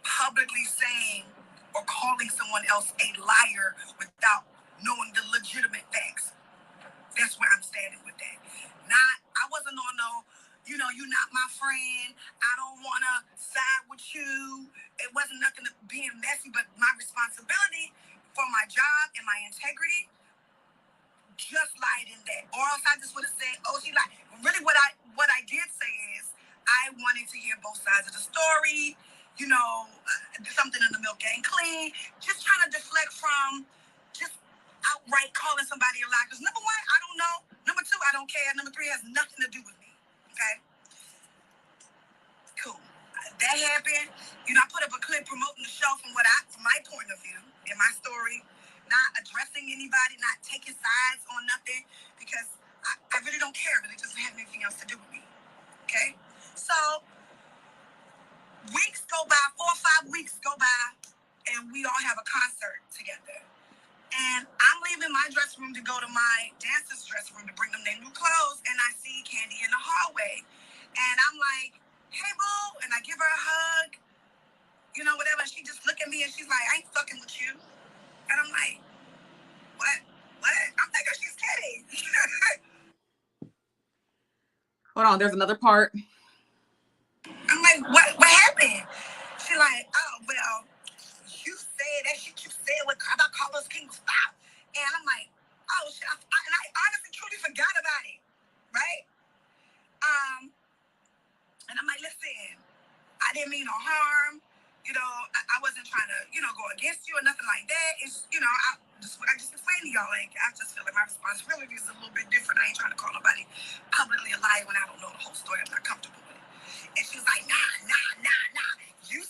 publicly saying or calling someone else a liar without knowing the legitimate facts. That's where I'm standing with that. I wasn't on no, you're not my friend. I don't want to side with you. It wasn't nothing to being messy, but my responsibility for my job and my integrity just lied in that. Or else I just would have said, oh, she lied. Really what I did say is I wanted to hear both sides of the story. Something in the milk ain't clean. Just trying to deflect from just outright calling somebody a liar. Because number one, I don't know. Number two, I don't care. Number three, has nothing to do with me. Okay? Cool. That happened. I put up a clip promoting the show from my point of view in my story. Not addressing anybody, not taking sides on nothing, because I really don't care. But it doesn't have anything else to do with me. Okay? So, weeks go by, 4 or 5 weeks go by, and we all have a concert together. And I'm leaving my dressing room to go to my dancer's dressing room to bring them their new clothes, and I see Kandi in the hallway. And I'm like, hey, boo, and I give her a hug, whatever. And she just look at me, and she's like, I ain't fucking with you. And I'm like, what? I'm thinking she's kidding. Hold on, there's another part. I'm like, what happened? She like, oh, well, you said that shit you said about Carlos King, stop. And I'm like, oh, shit. And I honestly, truly forgot about it, right? And I'm like, listen, I didn't mean no harm. I wasn't trying to, go against you or nothing like that. It's, I just explained to y'all, I just feel like my responsibility is a little bit different. I ain't trying to call nobody publicly a liar when I don't know the whole story. I'm not comfortable with it. And she was like, nah. You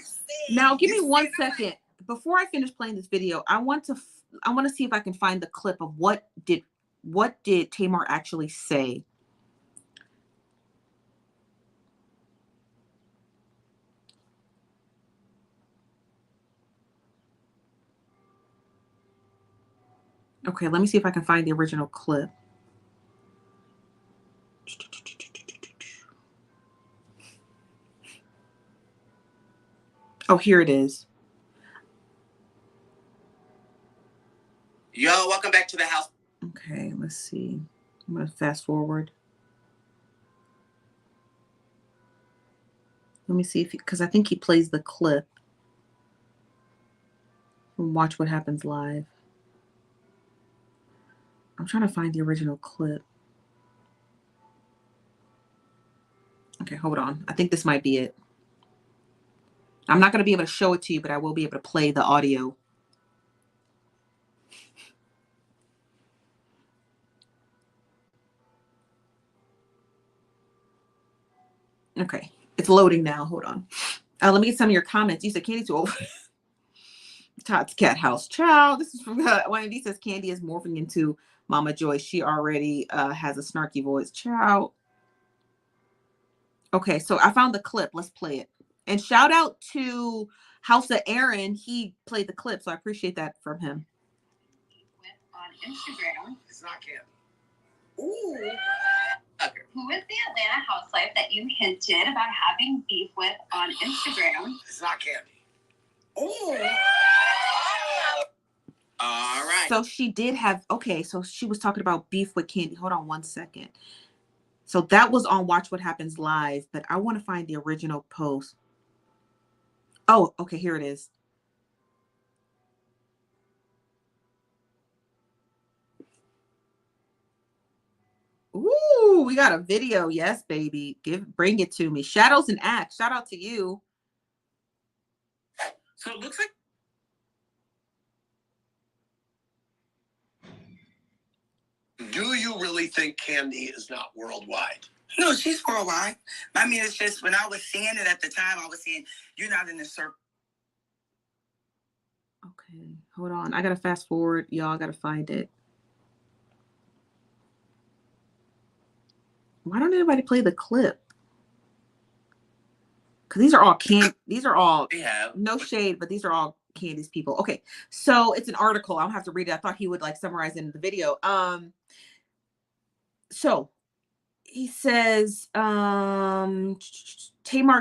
said. Now, give me 1 second. Before I finish playing this video, I want to see if I can find the clip of what did what did Tamar actually say? Okay, let me see if I can find the original clip. Oh, here it is. Yo, welcome back to the house. Okay, let's see. I'm going to fast forward. Let me see if, because I think he plays the clip from Watch What Happens Live. I'm trying to find the original clip. Okay, hold on. I think this might be it. I'm not going to be able to show it to you, but I will be able to play the audio. Okay, it's loading now. Hold on. Let me get some of your comments. You said Kandi too old. Todd's cat house. Ciao. This is from one of these says Kandi is morphing into Mama Joy. She already has a snarky voice. Ciao. Okay, so I found the clip. Let's play it. And shout out to House of Aaron. He played the clip, so I appreciate that from him. On Instagram. It's not Kandi. Ooh. Okay. Who is the Atlanta housewife that you hinted about having beef with on Instagram? It's not Kandi. Ooh. All right. So she did have, okay, so she was talking about beef with Kandi. Hold on one second. So that was on Watch What Happens Live, but I want to find the original post. Oh, okay, here it is. Ooh, we got a video. Yes, baby. Bring it to me. Shadows and Act. Shout out to you. So it looks like. Do you really think Kandi is not worldwide? No, she's worldwide. I mean, it's just when I was saying it at the time, I was saying, you're not in the circle. Okay, hold on. I got to fast forward. Y'all, I got to find it. Why don't anybody play the clip? Because these are all no shade, but these are all Kandi's people. Okay, so it's an article. I don't have to read it. I thought he would like summarize it in the video. So he says, Tamar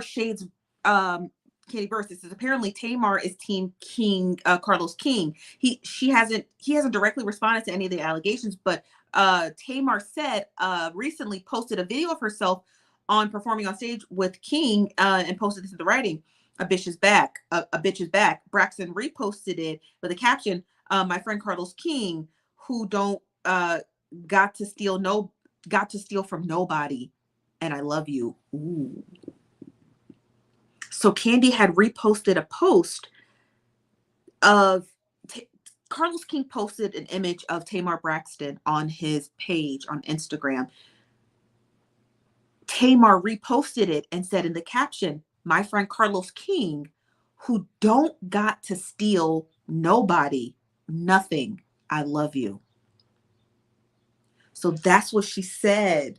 shades Kandi Burruss. It says apparently Tamar is Team King, Carlos King. He hasn't directly responded to any of the allegations, but Tamar said recently posted a video of herself on performing on stage with King and posted this in the writing, a bitch is back. A bitch is back. Braxton reposted it with a caption, my friend Carlos King, who don't got to steal from nobody, and I love you. Ooh. So Kandi had reposted a post of Carlos King posted an image of Tamar Braxton on his page on Instagram. Tamar reposted it and said in the caption, my friend Carlos King, who don't got to steal nobody, nothing. I love you. So that's what she said.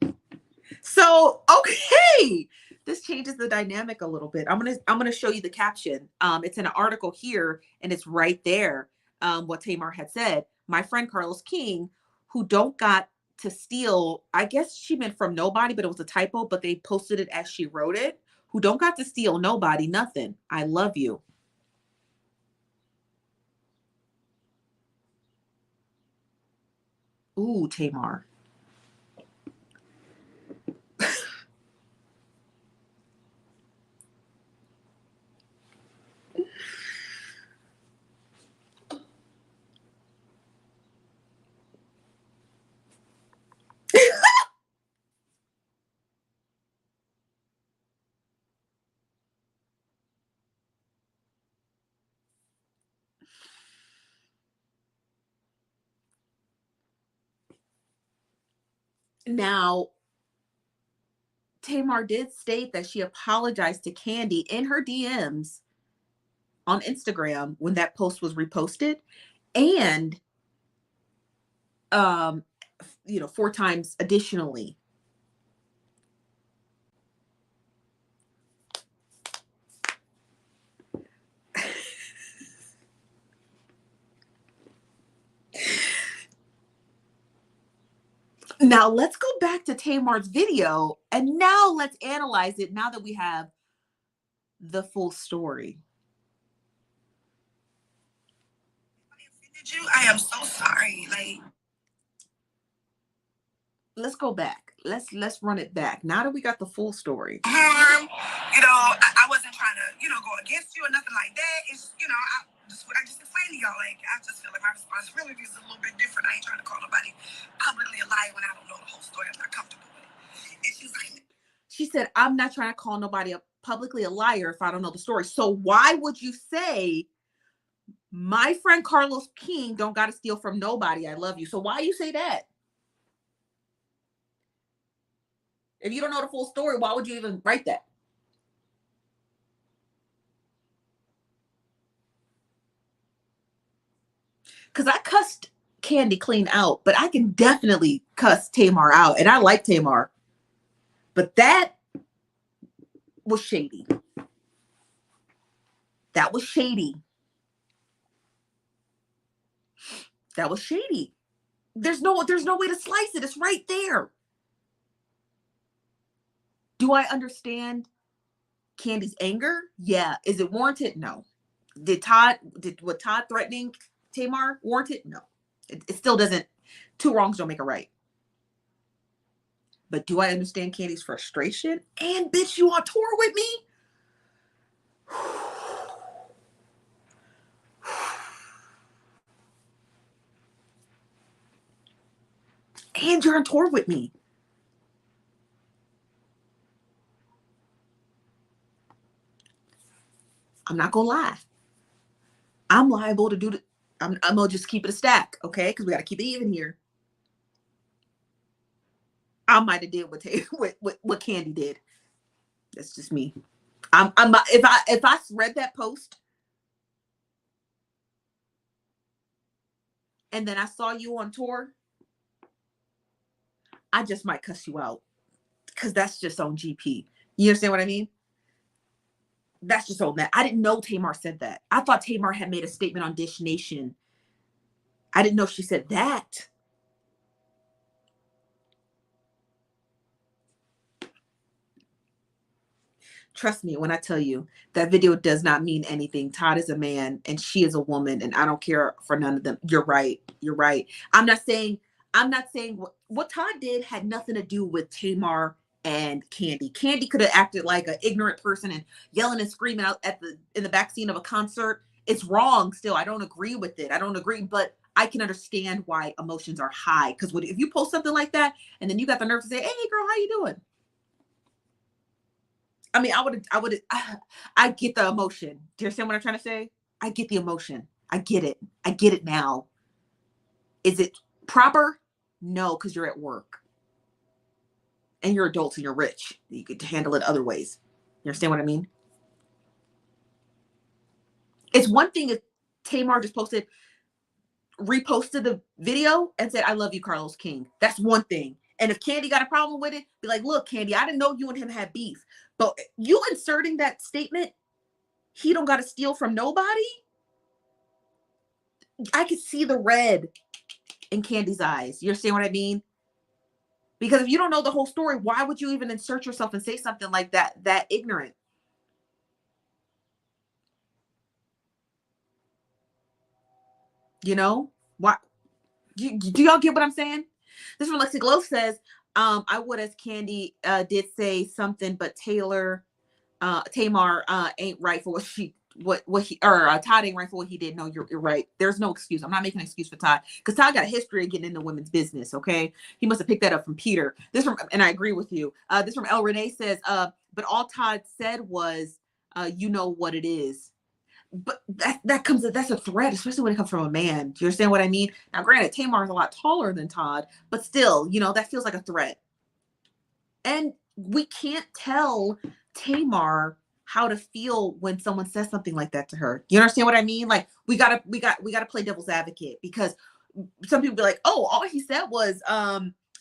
So, okay, this changes the dynamic a little bit. I'm gonna show you the caption. It's in an article here, and it's right there. What Tamar had said. My friend Carlos King, who don't got to steal. I guess she meant from nobody, but it was a typo. But they posted it as she wrote it. Who don't got to steal nobody, nothing. I love you. Ooh, Tamar. Now, Tamar did state that she apologized to Kandi in her DMs on Instagram when that post was reposted. And you know, 4 times additionally. Now let's go back to Tamar's video, and now let's analyze it now that we have the full story. Did you? I am so sorry. Like, let's go back. Let's run it back. Now that we got the full story. Harm, you know, I wasn't trying to, you know, go against you or nothing like that. It's, you know, I just explained to y'all, like, I just feel like my responsibility is a little bit different. I ain't trying to call nobody publicly a liar when I don't know the whole story. I'm not comfortable with it. And she's like, she said, I'm not trying to call nobody publicly a liar if I don't know the story. So why would you say my friend Carlos King don't got to steal from nobody? I love you. So why you say that? If you don't know the full story, why would you even write that? Because I cussed Kandi clean out, but I can definitely cuss Tamar out. And I like Tamar. But that was shady. That was shady. That was shady. There's no way to slice it. It's right there. Do I understand Kandi's anger? Yeah. Is it warranted? No. Did what Todd threatening Tamar warrant it? No. It still doesn't. 2 wrongs don't make a right. But do I understand Kandi's frustration? And bitch, you on tour with me? And you're on tour with me. I'm not gonna lie. I'm liable to do the. I'm gonna just keep it a stack, okay? Because we gotta keep it even here. I might have did what Kandi did. That's just me. If I read that post and then I saw you on tour, I just might cuss you out because that's just on GP. You understand what I mean? That's just on that. I didn't know Tamar said that. I thought Tamar had made a statement on Dish Nation. I didn't know she said that. Trust me when I tell you that video does not mean anything. Todd is a man and she is a woman, and I don't care for none of them. You're right. You're right. I'm not saying what Todd did had nothing to do with Tamar and Kandi. Kandi could have acted like an ignorant person and yelling and screaming out in the back scene of a concert. It's wrong still. I don't agree with it. I don't agree, but I can understand why emotions are high. Because if you post something like that and then you got the nerve to say, hey girl, how you doing? I mean, I get the emotion. Do you understand what I'm trying to say? I get the emotion. I get it. I get it now. Is it proper? No, because you're at work. And you're adults and you're rich. You could handle it other ways. You understand what I mean? It's one thing if Tamar just reposted the video and said, I love you, Carlos King. That's one thing. And if Kandi got a problem with it, be like, look, Kandi, I didn't know you and him had beef. But you inserting that statement, he don't got to steal from nobody. I could see the red in Kandi's eyes. You understand what I mean? Because if you don't know the whole story, why would you even insert yourself and say something like that ignorant? You know? Why? Do y'all get what I'm saying? This from Lexi Glow says, I would as Kandi did say something, but Tamar ain't right for Todd ain't right for what he did. No, you're right. There's no excuse. I'm not making an excuse for Todd because Todd got a history of getting into women's business. Okay, he must have picked that up from Peter. And I agree with you. This from El Renee says, but all Todd said was, you know what it is. But that's a threat, especially when it comes from a man. Do you understand what I mean? Now, granted, Tamar is a lot taller than Todd, but still, that feels like a threat. And we can't tell Tamar how to feel when someone says something like that to her. You understand what I mean? Like we gotta play devil's advocate because some people be like, oh, all he said was,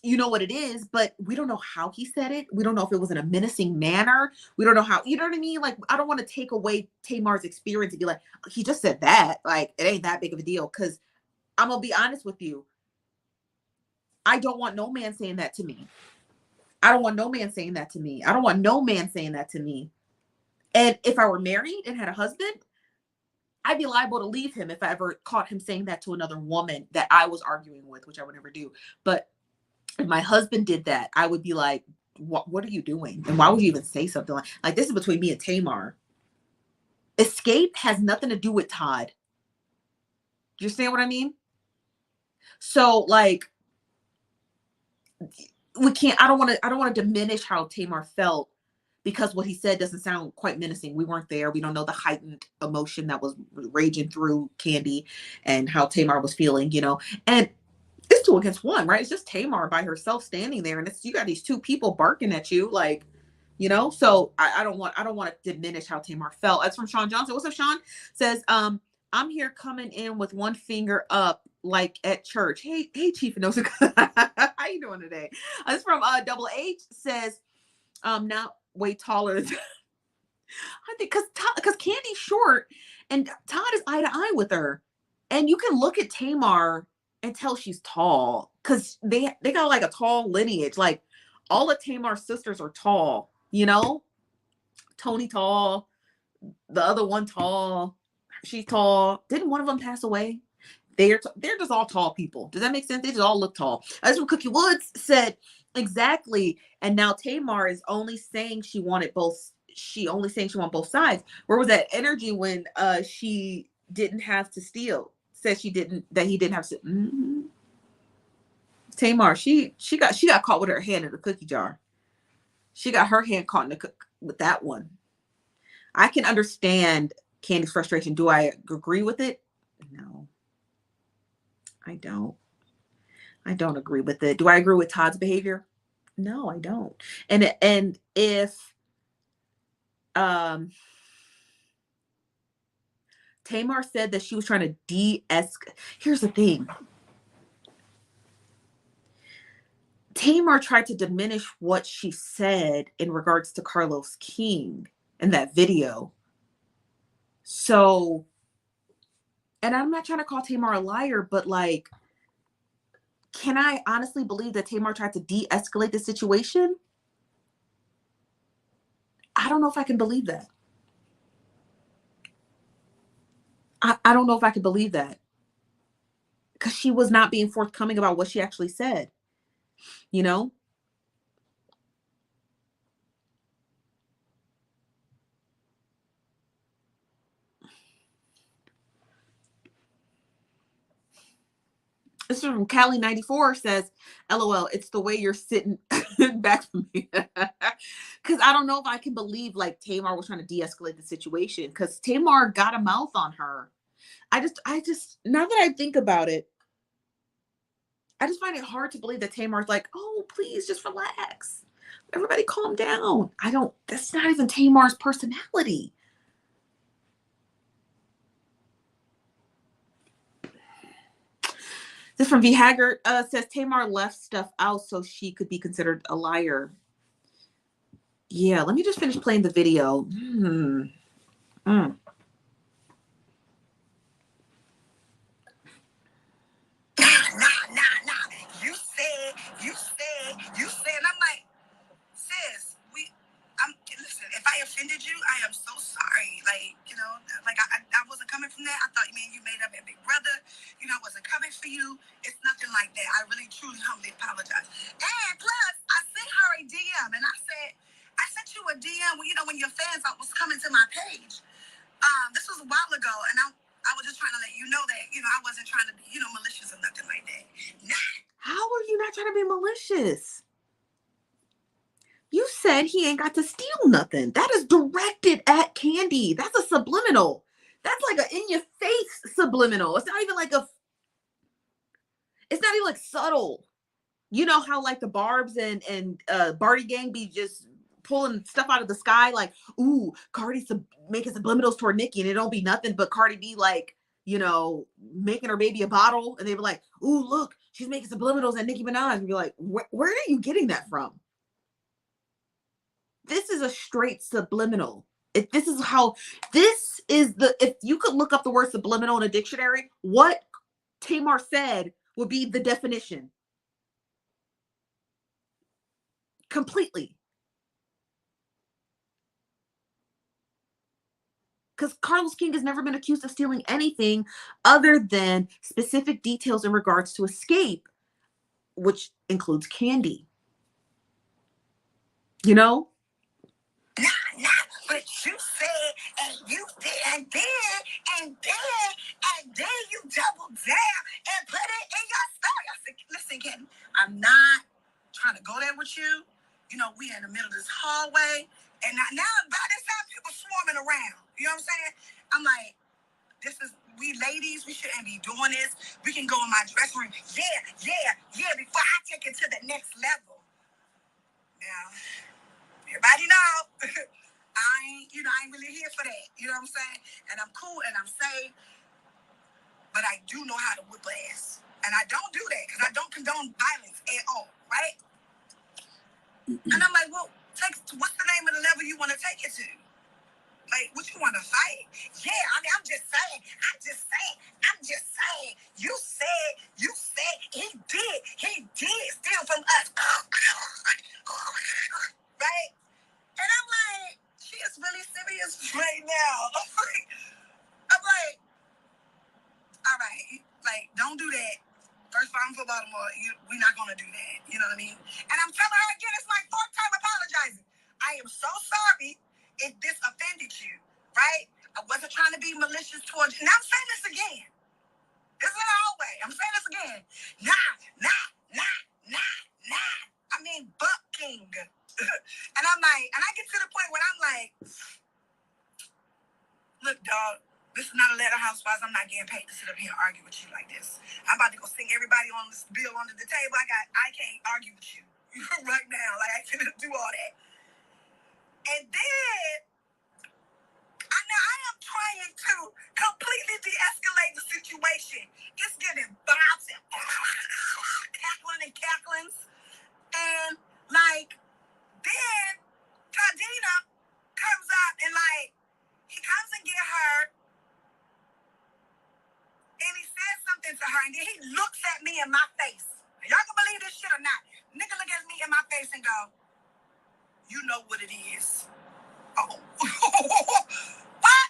you know what it is, but we don't know how he said it. We don't know if it was in a menacing manner. We don't know how, you know what I mean? Like, I don't want to take away Tamar's experience and be like, he just said that. Like, it ain't that big of a deal. Cause I'm going to be honest with you. I don't want no man saying that to me. I don't want no man saying that to me. I don't want no man saying that to me. And if I were married and had a husband, I'd be liable to leave him if I ever caught him saying that to another woman that I was arguing with, which I would never do. But if my husband did that, I would be like, what are you doing? And why would you even say something like this is between me and Tamar. Escape has nothing to do with Todd. Do you understand what I mean? So like, we can't, I don't want to diminish how Tamar felt because what he said doesn't sound quite menacing. We weren't there. We don't know the heightened emotion that was raging through Kandi and how Tamar was feeling, you know, and it's 2 against 1, right? It's just Tamar by herself standing there, and it's you got these 2 people barking at you, like, you know. So I don't want to diminish how Tamar felt. That's from Sean Johnson. What's up, Sean? Says, I'm here coming in with 1 finger up, like at church. Hey, Chief Inosa. How you doing today? That's from Double H. Says, not way taller. I think because Kandi's short and Todd is eye to eye with her, and you can look at Tamar and tell she's tall because they got like a tall lineage. Like all of Tamar's sisters are tall, you know. Tony tall, the other one tall, she's tall. Didn't one of them pass away? They're just all tall people. Does that make sense? They just all look tall. As what Cookie Woods said, exactly. And now Tamar is only saying she wanted both. She only saying she wanted both sides. Where was that energy when she didn't have to steal? Said he didn't have to. Mm-hmm. Tamar, she got caught with her hand in the cookie jar. She got her hand caught in with that one. I can understand Kandi's frustration. Do I agree with it? No, I don't. I don't agree with it. Do I agree with Todd's behavior? No, I don't. And if Tamar said that she was trying to de-escalate. Here's the thing. Tamar tried to diminish what she said in regards to Carlos King in that video. So, and I'm not trying to call Tamar a liar, but like, can I honestly believe that Tamar tried to de-escalate the situation? I don't know if I can believe that. I don't know if I can believe that. Because she was not being forthcoming about what she actually said. You know? This is from Callie94 says, LOL, it's the way you're sitting back from me. Because I don't know if I can believe like Tamar was trying to de-escalate the situation. Because Tamar got a mouth on her. I just, now that I think about it, I just find it hard to believe that Tamar's like, oh, please just relax. Everybody calm down. That's not even Tamar's personality. This from V Haggard says Tamar left stuff out so she could be considered a liar. Yeah, let me just finish playing the video. Nah. You said, and I'm like, sis, listen, if I offended you, I am so sorry. Like, you know, like I wasn't coming from that. I thought, man, you made up a big brother. You know, I wasn't coming for you. It's nothing like that. I really, truly, humbly apologize. And plus, I sent her a DM, and I said, I sent you a DM when, you know, when your fans was coming to my page. This was a while ago, and I was just trying to let you know that, you know, I wasn't trying to be, you know, malicious or nothing like that. How are you not trying to be malicious? You said he ain't got to steal nothing. That is directed at Kandi. That's a subliminal. That's like a in-your-face subliminal. It's not even like subtle. You know how like the Barbs and Barty gang be just pulling stuff out of the sky, like, ooh, Cardi's making subliminals toward Nikki, and it don't be nothing but Cardi B like, you know, making her baby a bottle, and they were like, "Ooh, look, she's making subliminals at Nicki Minaj," and you're like, where are you getting that from? This is a straight subliminal. If this is how, this is the, if you could look up the word subliminal in a dictionary, what Tamar said would be the definition. Completely. Because Carlos King has never been accused of stealing anything other than specific details in regards to Escape, which includes Kandi. You know? Nah, but you said, and you did, and then you doubled down and put it in your story. I said, listen, Ken, I'm not trying to go there with you. You know, we in the middle of this hallway, and now by this time, people swarming around. You know what I'm saying? I'm like, we ladies, we shouldn't be doing this. We can go in my dressing room. Yeah, before I take it to the next level. Now, everybody know, I ain't really here for that. You know what I'm saying? And I'm cool and I'm safe, but I do know how to whip ass. And I don't do that because I don't condone violence at all, right? And I'm like, well, what's the name of the level you want to take it to? Like, what, you want to fight? Yeah, I mean, I'm just saying. You said he did steal from us. Right? And I'm like, she is really serious right now. I'm like, all right, like, don't do that. First of all, I'm from Baltimore. We're not going to do that. You know what I mean? And I'm telling her again, it's my fourth time apologizing. I am so sorry if this offended you, right? I wasn't trying to be malicious towards you. And I'm saying this again. This is an old way. I'm saying this again. Nah. I mean, Buck King. And I'm like, and I get to the point where I'm like, look, dog, this is not a letter house files. I'm not getting paid to sit up here and argue with you like this. I'm about to go sing everybody on this bill under the table. I can't argue with you right now. Like, I can't do all that. And then I am trying to completely de-escalate the situation. It's getting bouncing, cackling. And like, then Tadina comes up and like, he comes and get her and he says something to her and then he looks at me in my face. Y'all can believe this shit or not. Nigga look at me in my face and go, you know what it is. Oh. What?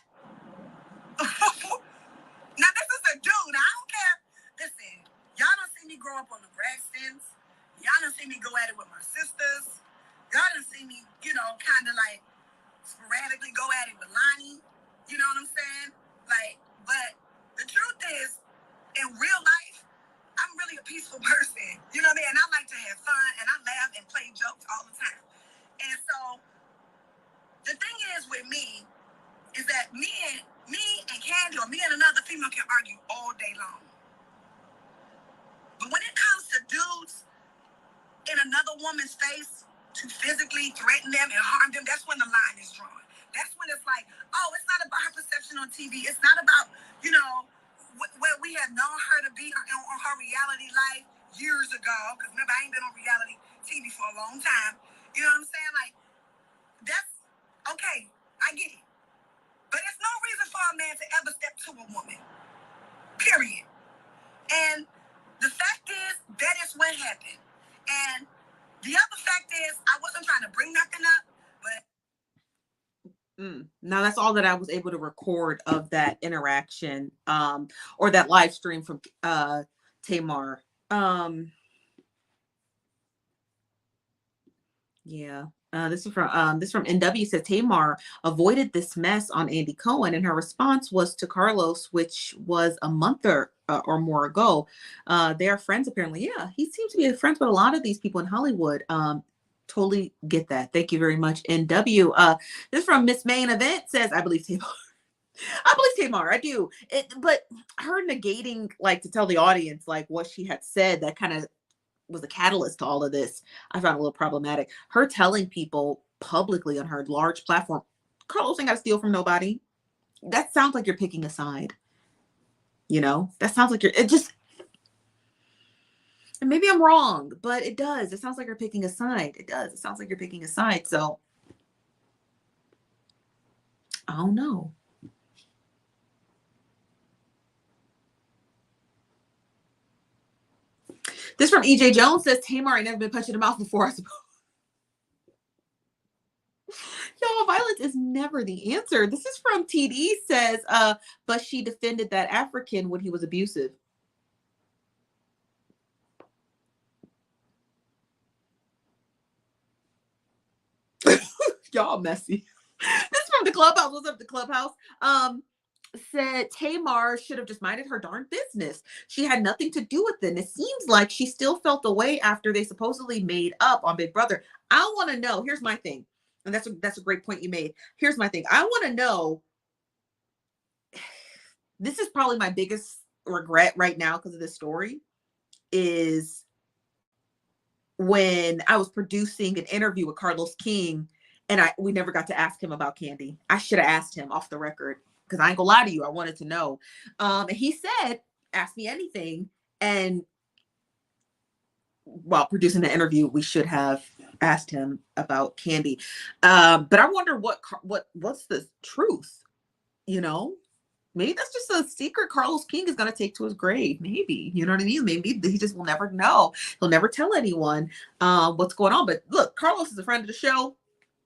Now this is a dude. I don't care. Listen, y'all don't see me grow up on the Braxtons. Y'all don't see me go at it with my sisters. Y'all don't see me, kind of like sporadically go at it with Lonnie. You know what I'm saying? Like, but the truth is, in real life, I'm really a peaceful person. You know what I mean? And I like to have fun, and I laugh and play jokes all the time. And so, the thing is with me, is that me and Kandi, or me and another female can argue all day long. But when it comes to dudes in another woman's face to physically threaten them and harm them, that's when the line is drawn. That's when it's like, oh, it's not about her perception on TV. It's not about, where we have known her to be on her reality life years ago. Because remember, I ain't been on reality TV for a long time. You know what I'm saying? Like, that's okay. I get it. But it's no reason for a man to ever step to a woman. Period. And the fact is, that is what happened. And the other fact is, I wasn't trying to bring nothing up, but... Now that's all that I was able to record of that interaction, or that live stream from Tamar. Yeah. This is from NW. Said Tamar avoided this mess on Andy Cohen, and her response was to Carlos, which was a month or more ago. They are friends apparently. Yeah, he seems to be friends with a lot of these people in Hollywood. Totally get that. Thank you very much, NW. This is from Miss Main Event. Says, I believe Tamar. I believe Tamar. I do. But her negating, like, to tell the audience like what she had said, that kind of was a catalyst to all of this, I found a little problematic. Her telling people publicly on her large platform, Carlos ain't got to steal from nobody. That sounds like you're picking a side. You know, that sounds like it just, and maybe I'm wrong, but it does. It sounds like you're picking a side. It does. It sounds like you're picking a side. So I don't know. This from EJ Jones says Tamar ain't never been punched in the mouth before, I suppose. Y'all, violence is never the answer. This is from TD says, but she defended that African when he was abusive. Y'all messy. This is from the clubhouse. What's up, the clubhouse? Said Tamar should have just minded her darn business. She had nothing to do with it. And it seems like she still felt the way after they supposedly made up on Big Brother. I want to know. Here's my thing. And that's a great point you made. Here's my thing. I want to know. This is probably my biggest regret right now because of this story is when I was producing an interview with Carlos King and we never got to ask him about Kandi. I should have asked him off the record because I ain't gonna lie to you. I wanted to know. And he said, ask me anything. And while producing the interview, we should have asked him about Kandi. But I wonder what's the truth, you know? Maybe that's just a secret Carlos King is going to take to his grave. Maybe, you know what I mean? Maybe he just will never know. He'll never tell anyone what's going on. But look, Carlos is a friend of the show.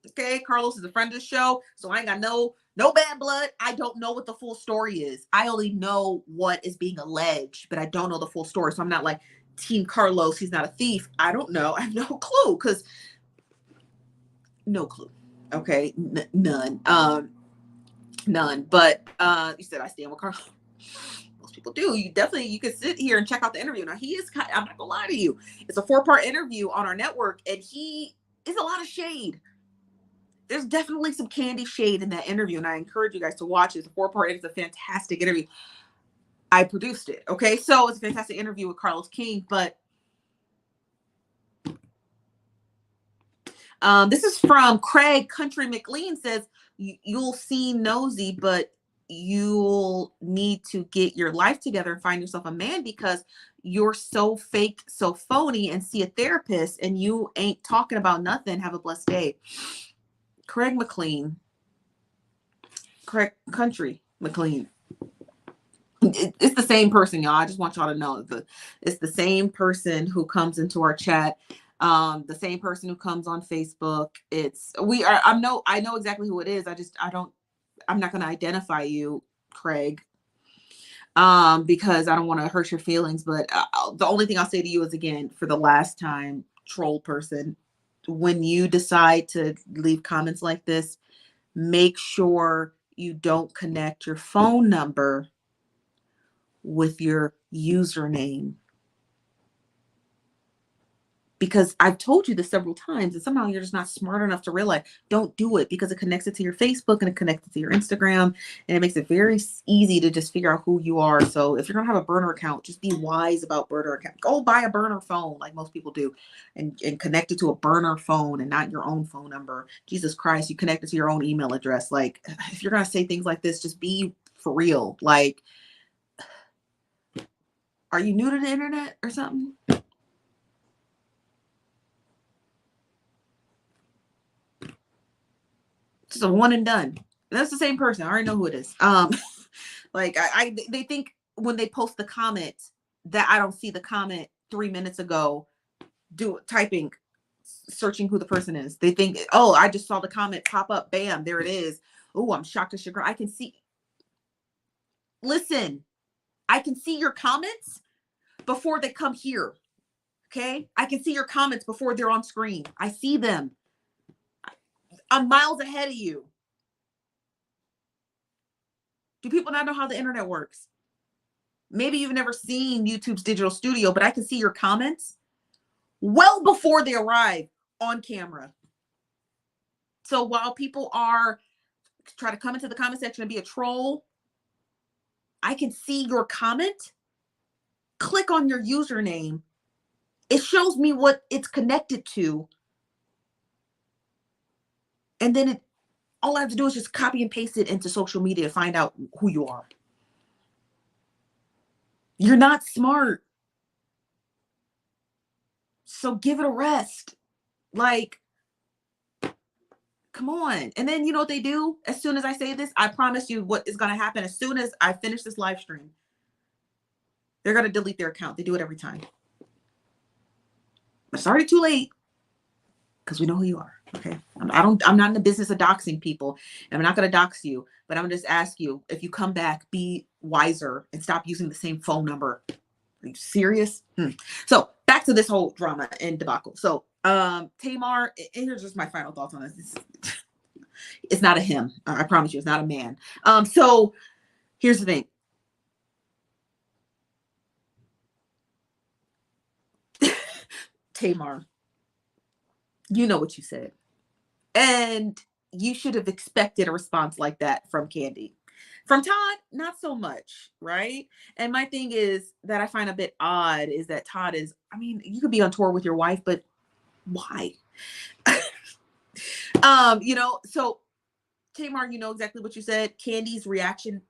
Okay, Carlos is a friend of the show. So I ain't got no bad blood. I don't know what the full story is. I only know what is being alleged, but I don't know the full story. So I'm not like Team Carlos. He's not a thief. I don't know. I have no clue because no clue. Okay, none. None. But you said I stand with Carlos. Most people do. You can sit here and check out the interview. Now he is I'm not gonna lie to you. It's a 4-part interview on our network, and he is a lot of shade. There's definitely some Kandi shade in that interview, and I encourage you guys to watch it. It's a 4-part. It's a fantastic interview. I produced it. Okay, so it's a fantastic interview with Carlos King, but this is from Craig Country McLean says, you'll seem nosy, but you'll need to get your life together and find yourself a man because you're so fake, so phony, and see a therapist and you ain't talking about nothing. Have a blessed day. Craig McLean. Craig Country McLean. It's the same person, y'all. I just want y'all to know it's the same person who comes into our chat. The same person who comes on Facebook. I know exactly who it is. I'm not going to identify you, Craig, because I don't want to hurt your feelings. But the only thing I'll say to you is, again, for the last time, troll person, when you decide to leave comments like this, make sure you don't connect your phone number with your username. Because I've told you this several times and somehow you're just not smart enough to realize, don't do it, because it connects it to your Facebook and it connects it to your Instagram and it makes it very easy to just figure out who you are. So if you're going to have a burner account, just be wise about burner account. Go buy a burner phone like most people do and connect it to a burner phone and not your own phone number. Jesus Christ, you connect it to your own email address. Like, if you're going to say things like this, just be for real. Like, are you new to the internet or something? Just a one and done. That's the same person. I already know who it is. Like they think when they post the comment that I don't see the comment 3 minutes ago, searching who the person is. They think, oh, I just saw the comment pop up. Bam, there it is. Oh, I'm shocked as sugar. I can see. Listen, I can see your comments before they come here. Okay, I can see your comments before they're on screen. I see them. I'm miles ahead of you. Do people not know how the internet works? Maybe you've never seen YouTube's digital studio, but I can see your comments well before they arrive on camera. So while people try to come into the comment section and be a troll, I can see your comment. Click on your username. It shows me what it's connected to. And then all I have to do is just copy and paste it into social media to find out who you are. You're not smart. So give it a rest. Like, come on. And then you know what they do? As soon as I say this, I promise you what is going to happen. As soon as I finish this live stream, they're going to delete their account. They do it every time. But it's already too late because we know who you are. Okay. I'm not in the business of doxing people. And I'm not going to dox you, but I'm going to just ask you, if you come back, be wiser and stop using the same phone number. Are you serious? So back to this whole drama and debacle. So Tamar, and here's just my final thoughts on this. It's not a him. I promise you, it's not a man. So here's the thing. Tamar, you know what you said. And you should have expected a response like that from Kandi. From Todd, not so much, right? And my thing is that I find a bit odd is that Todd is, I mean, you could be on tour with your wife, but why? You know, so Tamar, you know exactly what you said. Kandi's reaction,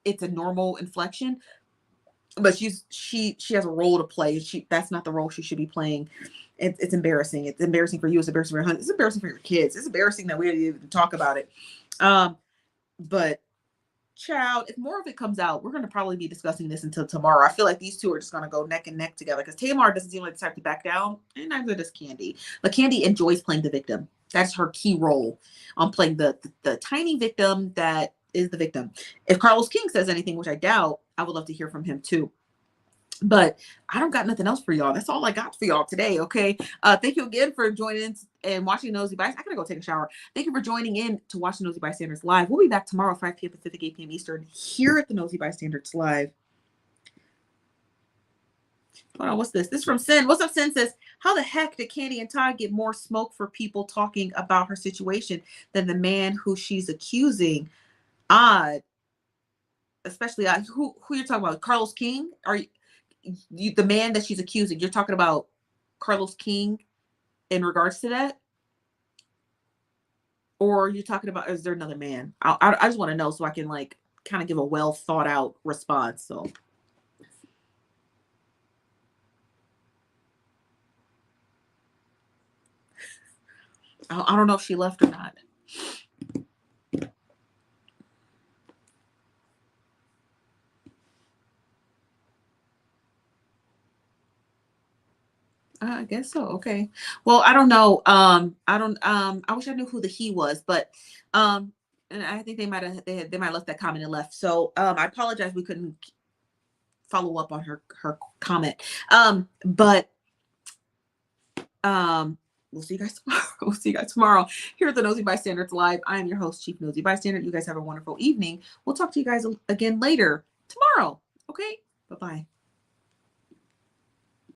it's a normal inflection, but she has a role to play. That's not the role she should be playing. It's embarrassing. It's embarrassing for you. It's embarrassing for your husband. It's embarrassing for your kids. It's embarrassing that we didn't even talk about it. But child, if more of it comes out, we're going to probably be discussing this until tomorrow. I feel like these two are just going to go neck and neck together because Tamar doesn't seem like the type to back down, and neither does Kandi. But Kandi enjoys playing the victim. That's her key role on playing the tiny victim that is the victim. If Carlos King says anything, which I doubt, I would love to hear from him too. But I don't got nothing else for y'all. That's all I got for y'all today. Okay. Thank you again for joining in and watching Nosy Bystanders. I gotta go take a shower. Thank you for joining in to watch Nosy Bystanders live. We'll be back tomorrow, 5 p.m. Pacific, 8 p.m. Eastern, here at the Nosy Bystanders live. Hold on, what's this? This is from Sin. What's up, Sin? Says, how the heck did Kandi and Todd get more smoke for people talking about her situation than the man who she's accusing? Odd. Especially odd. Who you're talking about? Carlos King? Are you the man that she's accusing? You're talking about Carlos King in regards to that? Or are you talking about, is there another man? I just want to know so I can like kind of give a well thought out response. So I don't know if she left or not. I guess so. Okay. Well, I don't know. I wish I knew who the he was, but and I think they might have left that comment and left. So I apologize we couldn't follow up on her comment. But we'll see you guys tomorrow. We'll see you guys tomorrow here at the Nosy Bystanders Live. I am your host, Chief Nosy Bystander. You guys have a wonderful evening. We'll talk to you guys again later tomorrow. Okay. Bye-bye.